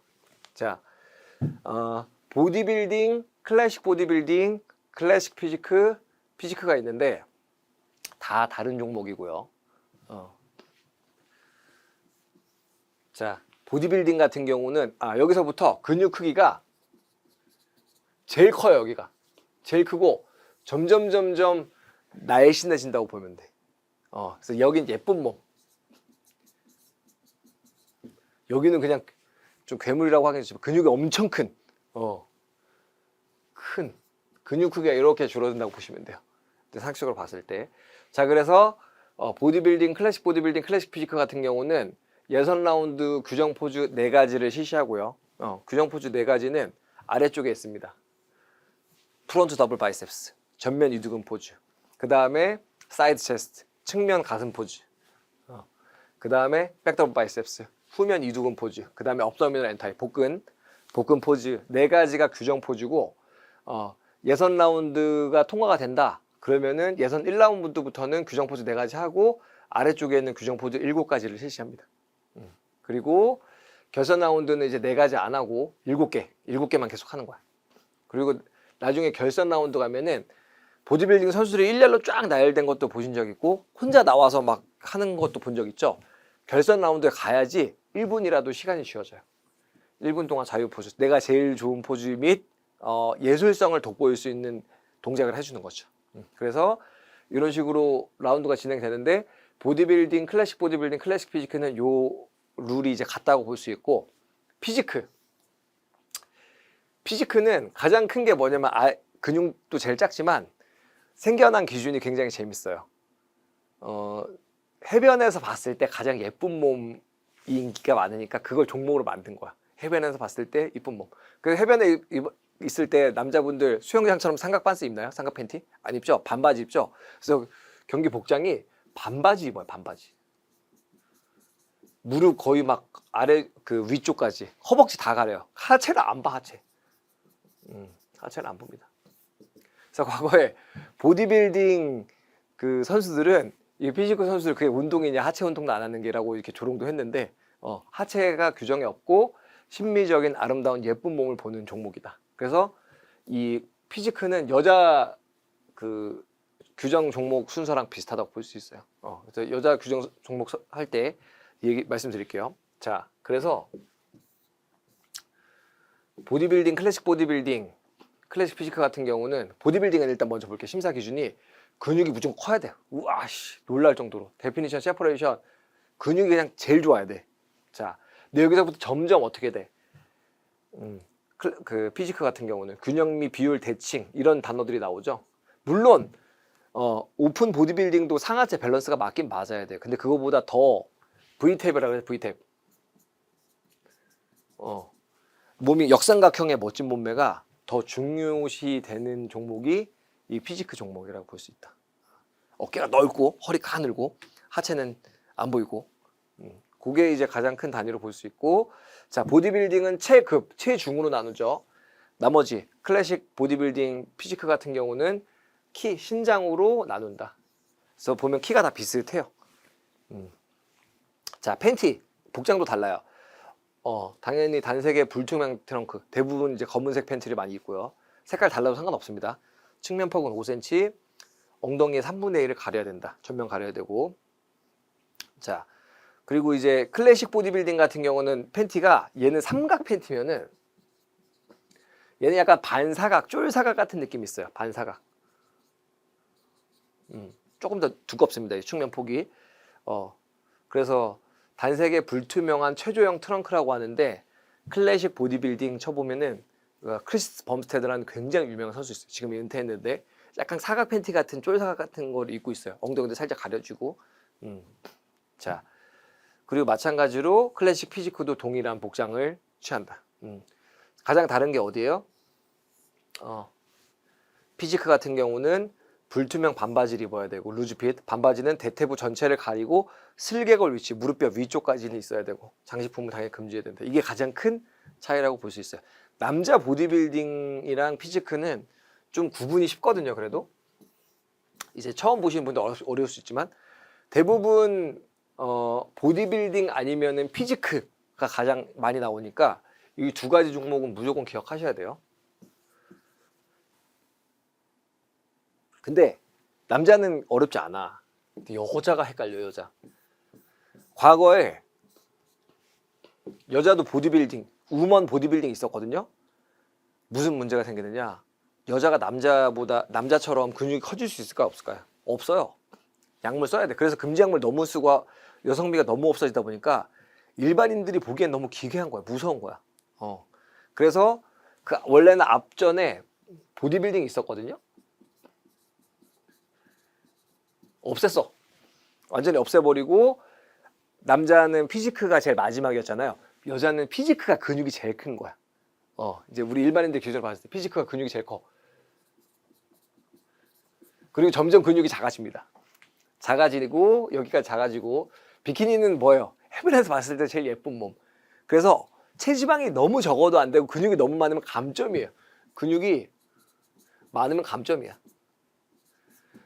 자, 보디빌딩, 클래식 보디빌딩, 클래식 피지크가 있는데 다 다른 종목이고요. 자, 보디빌딩 같은 경우는 여기서부터 근육 크기가 제일 커요. 여기가 제일 크고 점점 날씬해진다고 보면 돼. 그래서 여긴 예쁜 몸, 여기는 그냥 좀 괴물이라고 하겠지만 근육이 엄청 큰 근육 크기가 이렇게 줄어든다고 보시면 돼요. 상식적으로 봤을 때. 자, 그래서 보디빌딩, 클래식 보디빌딩, 클래식 피지크 같은 경우는 예선 라운드 규정 포즈 4가지를 실시하고요. 규정 포즈 4가지는 아래쪽에 있습니다. 프론트 더블 바이셉스, 전면 이두근 포즈. 그 다음에 사이드 체스트, 측면 가슴 포즈. 그 다음에 백 더블 바이셉스, 후면 이두근 포즈. 그 다음에 업더미널 엔타이, 복근 포즈. 4가지가 규정 포즈고, 예선 라운드가 통과가 된다. 그러면은 예선 1라운드부터는 규정 포즈 4가지 하고 아래쪽에는 규정 포즈 7가지를 실시합니다. 그리고 결선 라운드는 이제 4가지 안 하고 7개만 계속 하는 거야. 그리고 나중에 결선 라운드 가면은 보디빌딩 선수들이 일렬로 쫙 나열된 것도 보신 적 있고 혼자 나와서 막 하는 것도 본 적 있죠. 결선 라운드에 가야지 1분이라도 시간이 주어져요. 1분 동안 자유 포즈, 내가 제일 좋은 포즈 및 예술성을 돋보일 수 있는 동작을 해주는 거죠. 그래서 이런 식으로 라운드가 진행되는데 보디빌딩, 클래식 보디빌딩, 클래식 피지크는 요 룰이 이제 같다고 볼 수 있고, 피지크는 가장 큰 게 뭐냐면 근육도 제일 작지만 생겨난 기준이 굉장히 재밌어요. 해변에서 봤을 때 가장 예쁜 몸이 인기가 많으니까 그걸 종목으로 만든 거야. 해변에서 봤을 때 이쁜 몸. 그 해변에 있을 때 남자분들 수영장처럼 삼각 반스 입나요? 삼각 팬티? 안 입죠? 반바지 입죠? 그래서 경기 복장이 반바지 입어요. 반바지. 무릎 거의 막 아래 그 위쪽까지 허벅지 다 가려요. 하체를 안 봐. 하체를 안 봅니다. 그래서 과거에 보디빌딩 그 선수들은 이 피지크 선수들 그게 운동이냐 하체 운동도 안 하는 게라고 이렇게 조롱도 했는데 하체가 규정에 없고 심미적인 아름다운 예쁜 몸을 보는 종목이다. 그래서 이 피지크는 여자 그 규정 종목 순서랑 비슷하다고 볼 수 있어요. 그래서 여자 규정 종목 할 때 말씀드릴게요. 자, 그래서 보디빌딩, 클래식 보디빌딩, 클래식 피지크 같은 경우는 보디빌딩은 일단 먼저 볼게요. 심사 기준이 근육이 무조건 커야 돼요. 우와, 씨, 놀랄 정도로. 데피니션, 세퍼레이션, 근육이 그냥 제일 좋아야 돼. 자, 근데 여기서부터 점점 어떻게 돼? 그 피지크 같은 경우는 균형미, 비율, 대칭 이런 단어들이 나오죠. 물론 오픈 보디빌딩도 상하체 밸런스가 맞긴 맞아야 돼요. 근데 그거보다 더 V탭이라고 해서 V탭. 몸이 역삼각형의 멋진 몸매가 더 중요시 되는 종목이 이 피지크 종목이라고 볼 수 있다. 어깨가 넓고 허리 가늘고 하체는 안 보이고 그게 이제 가장 큰 단위로 볼 수 있고, 자, 보디빌딩은 체급, 체중으로 나누죠. 나머지 클래식 보디빌딩 피지크 같은 경우는 키, 신장으로 나눈다. 그래서 보면 키가 다 비슷해요. 자, 팬티 복장도 달라요. 당연히 단색의 불투명 트렁크, 대부분 이제 검은색 팬티를 많이 입고요. 색깔 달라도 상관없습니다. 측면폭은 5cm, 엉덩이의 3분의 1을 가려야 된다. 전면 가려야 되고. 자, 그리고 이제 클래식 보디빌딩 같은 경우는 팬티가, 얘는 삼각 팬티면은 얘는 약간 반사각, 쫄사각 같은 느낌이 있어요. 반사각. 조금 더 두껍습니다. 이 측면폭이. 그래서 단색의 불투명한 최조형 트렁크라고 하는데, 클래식 보디빌딩 쳐보면은 크리스 범스테드라는 굉장히 유명한 선수 있어요. 지금 은퇴했는데 약간 사각 팬티 같은, 쫄사각 같은 걸 입고 있어요. 엉덩이도 살짝 가려주고. 자, 그리고 마찬가지로 클래식 피지크도 동일한 복장을 취한다. 가장 다른 게 어디예요? 피지크 같은 경우는 불투명 반바지를 입어야 되고, 루즈핏. 반바지는 대퇴부 전체를 가리고 슬개골 위치, 무릎뼈 위쪽까지는 있어야 되고, 장식품은 당연히 금지해야 된다. 이게 가장 큰 차이라고 볼 수 있어요. 남자 보디빌딩이랑 피지크는 좀 구분이 쉽거든요. 그래도 이제 처음 보시는 분들 어려울 수 있지만, 대부분 보디빌딩 아니면은 피지크가 가장 많이 나오니까 이 두 가지 종목은 무조건 기억하셔야 돼요. 근데 남자는 어렵지 않아. 근데 여자가 헷갈려. 여자. 과거에 여자도 보디빌딩, 우먼 보디빌딩 있었거든요. 무슨 문제가 생기느냐? 여자가 남자처럼 근육이 커질 수 있을까요, 없을까요? 없어요. 약물 써야 돼. 그래서 금지 약물 너무 쓰고 여성비가 너무 없어지다 보니까 일반인들이 보기엔 너무 기괴한 거야. 무서운 거야. 그래서 그 원래는 앞전에 보디빌딩이 있었거든요. 없앴어. 완전히 없애버리고, 남자는 피지크가 제일 마지막이었잖아요. 여자는 피지크가 근육이 제일 큰 거야. 이제 우리 일반인들 기준으로 봤을 때 피지크가 근육이 제일 커. 그리고 점점 근육이 작아집니다. 작아지고 여기까지 작아지고, 비키니는 뭐예요? 해변에서 봤을 때 제일 예쁜 몸. 그래서 체지방이 너무 적어도 안 되고 근육이 너무 많으면 감점이에요. 근육이 많으면 감점이야.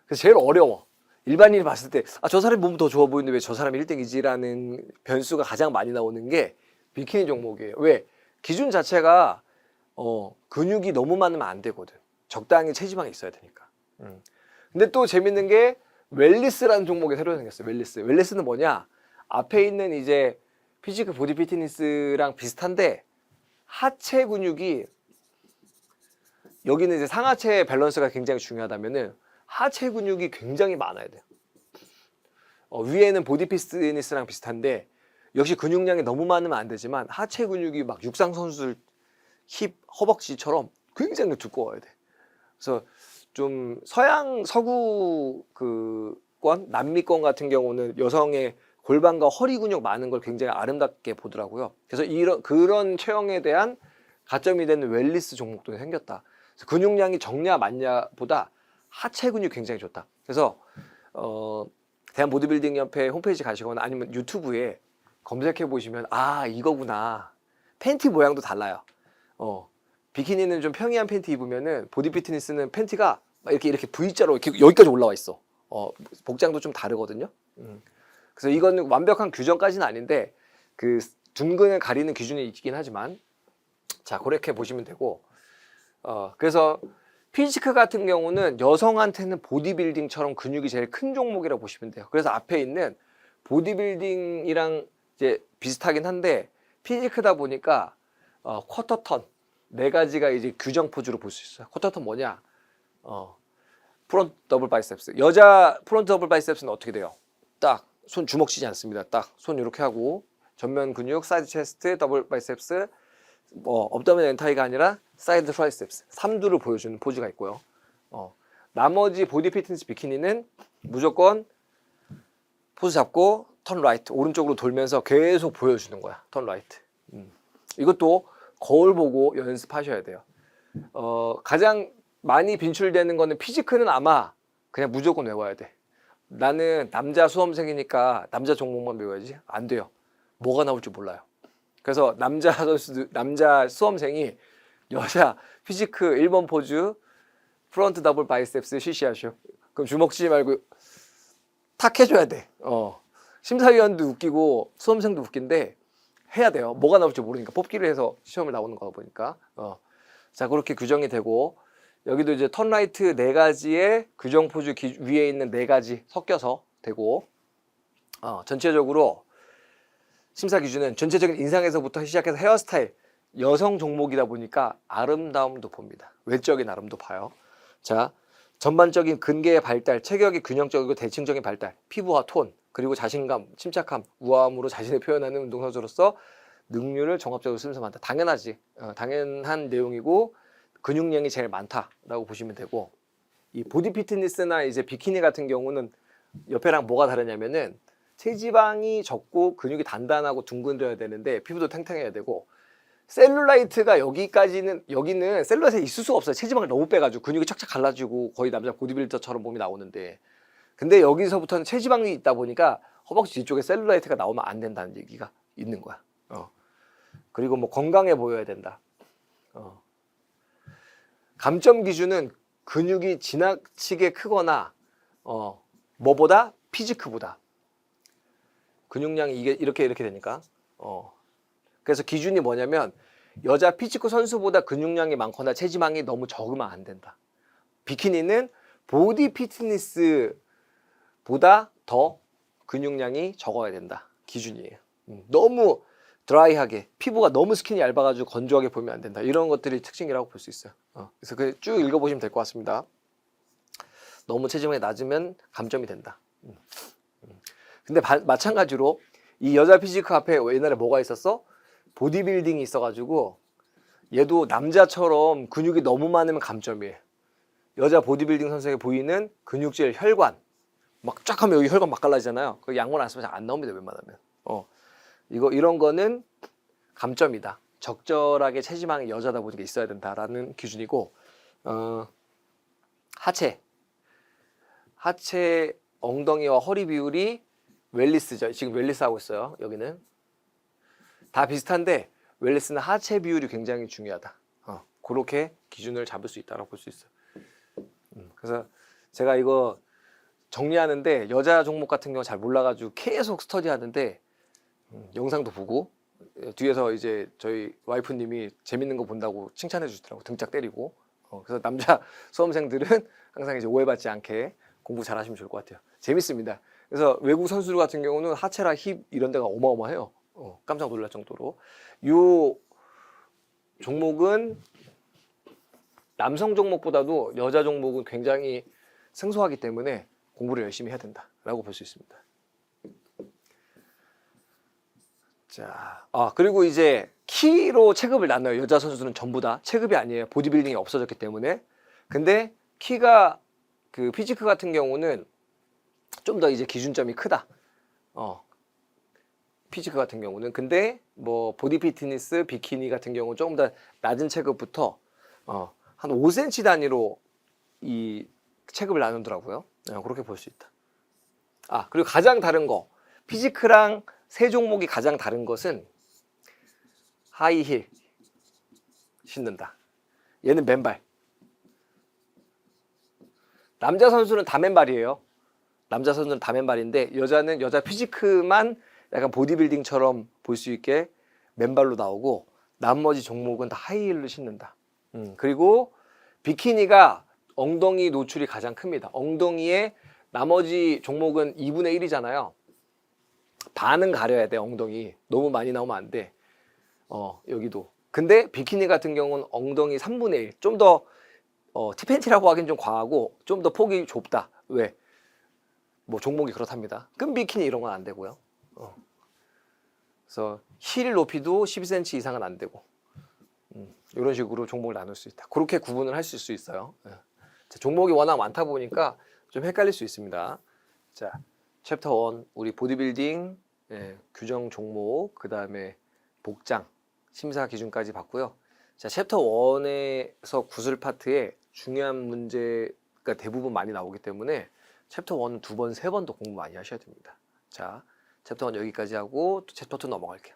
그래서 제일 어려워. 일반인이 봤을 때 저 사람이 몸 더 좋아 보이는데 왜 저 사람이 1등이지라는 변수가 가장 많이 나오는 게 비키니 종목이에요. 왜? 기준 자체가 근육이 너무 많으면 안 되거든. 적당히 체지방이 있어야 되니까. 근데 또 재밌는 게 웰리스라는 종목이 새로 생겼어요. 웰리스. 웰리스는 뭐냐? 앞에 있는 이제 피지크 보디 피트니스랑 비슷한데, 하체 근육이, 여기는 이제 상하체 밸런스가 굉장히 중요하다면은 하체 근육이 굉장히 많아야 돼요. 위에는 보디 피트니스랑 비슷한데 역시 근육량이 너무 많으면 안 되지만, 하체 근육이 막 육상 선수들 힙, 허벅지처럼 굉장히 두꺼워야 돼. 그래서 좀 서구 그권, 남미권 같은 경우는 여성의 골반과 허리 근육 많은 걸 굉장히 아름답게 보더라고요. 그래서 그런 체형에 대한 가점이 되는 웰리스 종목도 생겼다. 그래서 근육량이 적냐 많냐보다 하체 근육 굉장히 좋다. 그래서 대한 보디빌딩 협회 홈페이지 가시거나 아니면 유튜브에 검색해 보시면 이거구나. 팬티 모양도 달라요. 비키니는 좀 평이한 팬티 입으면은 보디 피트니스는 팬티가 이렇게 V자로 이렇게 여기까지 올라와 있어. 복장도 좀 다르거든요. 그래서 이거는 완벽한 규정까지는 아닌데 그 둔근을 가리는 기준이 있긴 하지만, 자, 그렇게 보시면 되고, 그래서 피지크 같은 경우는 여성한테는 보디빌딩처럼 근육이 제일 큰 종목이라고 보시면 돼요. 그래서 앞에 있는 보디빌딩이랑 이제 비슷하긴 한데 피지크다 보니까 쿼터턴 4가지가 이제 규정 포즈로 볼 수 있어요. 쿼터턴 뭐냐? 프론트 더블 바이셉스. 여자 프론트 더블 바이셉스는 어떻게 돼요? 딱 손 주먹 쥐지 않습니다. 딱 손 이렇게 하고 전면 근육, 사이드 체스트, 더블 바이셉스, 뭐 업다민 엔타이가 아니라 사이드 트라이셉스 3두를 보여주는 포즈가 있고요. 나머지 보디 피트니스 비키니는 무조건 포즈 잡고 턴 라이트 오른쪽으로 돌면서 계속 보여주는 거야. 턴 라이트. 이것도 거울 보고 연습하셔야 돼요. 가장 많이 빈출되는 거는 피지크는 아마 그냥 무조건 외워야 돼. 나는 남자 수험생이니까 남자 종목만 배워야지. 안 돼요. 뭐가 나올지 몰라요. 그래서 남자 수험생이 여자 피지크 1번 포즈 프론트 더블 바이셉스 실시하셔. 그럼 주먹 쥐지 말고 탁 해줘야 돼. 심사위원도 웃기고 수험생도 웃긴데 해야 돼요. 뭐가 나올지 모르니까 뽑기를 해서 시험을 나오는 거다 보니까. 자, 그렇게 규정이 되고 여기도 이제 턴라이트 4가지의 규정 포즈 위에 있는 4가지 섞여서 되고 전체적으로 심사 기준은 전체적인 인상에서부터 시작해서 헤어스타일 여성 종목이다 보니까 아름다움도 봅니다. 외적인 아름도 봐요. 자, 전반적인 근개의 발달, 체격이 균형적이고 대칭적인 발달, 피부와 톤, 그리고 자신감, 침착함, 우아함으로 자신을 표현하는 운동선수로서 능률을 종합적으로 씀씀한다. 당연하지. 당연한 내용이고 근육량이 제일 많다라고 보시면 되고 이 보디 피트니스나 이제 비키니 같은 경우는 옆에랑 뭐가 다르냐면은 체지방이 적고 근육이 단단하고 둥근져야 되는데 피부도 탱탱해야 되고 셀룰라이트가 여기는 셀룰라이트가 있을 수가 없어요. 체지방을 너무 빼가지고 근육이 착착 갈라지고 거의 남자 보디빌더처럼 몸이 나오는데 근데 여기서부터는 체지방이 있다 보니까 허벅지 뒤쪽에 셀룰라이트가 나오면 안 된다는 얘기가 있는 거야. 그리고 뭐 건강해 보여야 된다. 감점 기준은 근육이 지나치게 크거나 뭐보다 피지크보다 근육량이 이렇게 되니까 그래서 기준이 뭐냐면 여자 피지크 선수보다 근육량이 많거나 체지방이 너무 적으면 안 된다. 비키니는 보디 피트니스보다 더 근육량이 적어야 된다. 기준이에요. 너무 드라이하게 피부가 너무 스킨이 얇아가지고 건조하게 보이면 안 된다. 이런 것들이 특징이라고 볼 수 있어요. 그래서 쭉 읽어보시면 될 것 같습니다. 너무 체지방이 낮으면 감점이 된다. 근데 마찬가지로 이 여자 피지크 앞에 옛날에 뭐가 있었어? 보디빌딩이 있어가지고 얘도 남자처럼 근육이 너무 많으면 감점이에요. 여자 보디빌딩 선수에게 보이는 근육질 혈관 막 쫙 하면 여기 혈관 막 갈라지잖아요. 그 양말 안 쓰면 잘 안 나옵니다. 웬만하면. 이런 거는 감점이다. 적절하게 체지방이 여자다 보니까 있어야 된다라는 기준이고 하체 엉덩이와 허리 비율이 웰리스죠. 지금 웰리스 하고 있어요. 여기는 다 비슷한데 웰리스는 하체 비율이 굉장히 중요하다. 그렇게 기준을 잡을 수 있다고 볼 수 있어요. 그래서 제가 이거 정리하는데 여자 종목 같은 경우 잘 몰라가지고 계속 스터디하는데 영상도 보고 뒤에서 이제 저희 와이프님이 재밌는 거 본다고 칭찬해 주시더라고. 등짝 때리고. 그래서 남자 수험생들은 항상 이제 오해받지 않게 공부 잘 하시면 좋을 것 같아요. 재밌습니다. 그래서 외국 선수들 같은 경우는 하체랑 힙 이런 데가 어마어마해요. 깜짝 놀랄 정도로. 이 종목은 남성 종목보다도 여자 종목은 굉장히 생소하기 때문에 공부를 열심히 해야 된다라고 볼 수 있습니다. 자, 그리고 이제 키로 체급을 나눠요. 여자 선수들은 전부 다 체급이 아니에요. 보디빌딩이 없어졌기 때문에. 근데 키가 그 피지크 같은 경우는 좀 더 이제 기준점이 크다. 피지크 같은 경우는. 근데 뭐 보디 피트니스, 비키니 같은 경우 조금 더 낮은 체급부터 한 5cm 단위로 이 체급을 나누더라고요. 그렇게 볼 수 있다. 그리고 가장 다른 거 피지크랑 세 종목이 가장 다른 것은 하이힐 신는다. 얘는 맨발. 남자 선수는 다 맨발이에요. 남자 선수는 다 맨발인데 여자는 여자 피지크만 약간 보디빌딩처럼 볼 수 있게 맨발로 나오고 나머지 종목은 다 하이힐을 신는다. 그리고 비키니가 엉덩이 노출이 가장 큽니다. 엉덩이에 나머지 종목은 2분의 1이잖아요. 반은 가려야 돼. 엉덩이 너무 많이 나오면 안 돼. 여기도. 근데 비키니 같은 경우는 엉덩이 3분의 1. 좀 더 티팬티라고 하긴 좀 과하고 좀 더 폭이 좁다. 왜? 뭐 종목이 그렇답니다. 끈 비키니 이런 건 안 되고요. 그래서 힐 높이도 12cm 이상은 안 되고 이런 식으로 종목을 나눌 수 있다. 그렇게 구분을 하실 수 있어요. 자, 종목이 워낙 많다 보니까 좀 헷갈릴 수 있습니다. 자, 챕터 1 우리 보디빌딩 규정 종목 그 다음에 복장 심사 기준까지 봤고요. 자, 챕터 1에서 구슬 파트에 중요한 문제가 대부분 많이 나오기 때문에 챕터 1 두 번, 세 번 더 공부 많이 하셔야 됩니다. 자, 챕터 1 여기까지 하고 또 챕터 2 넘어갈게요.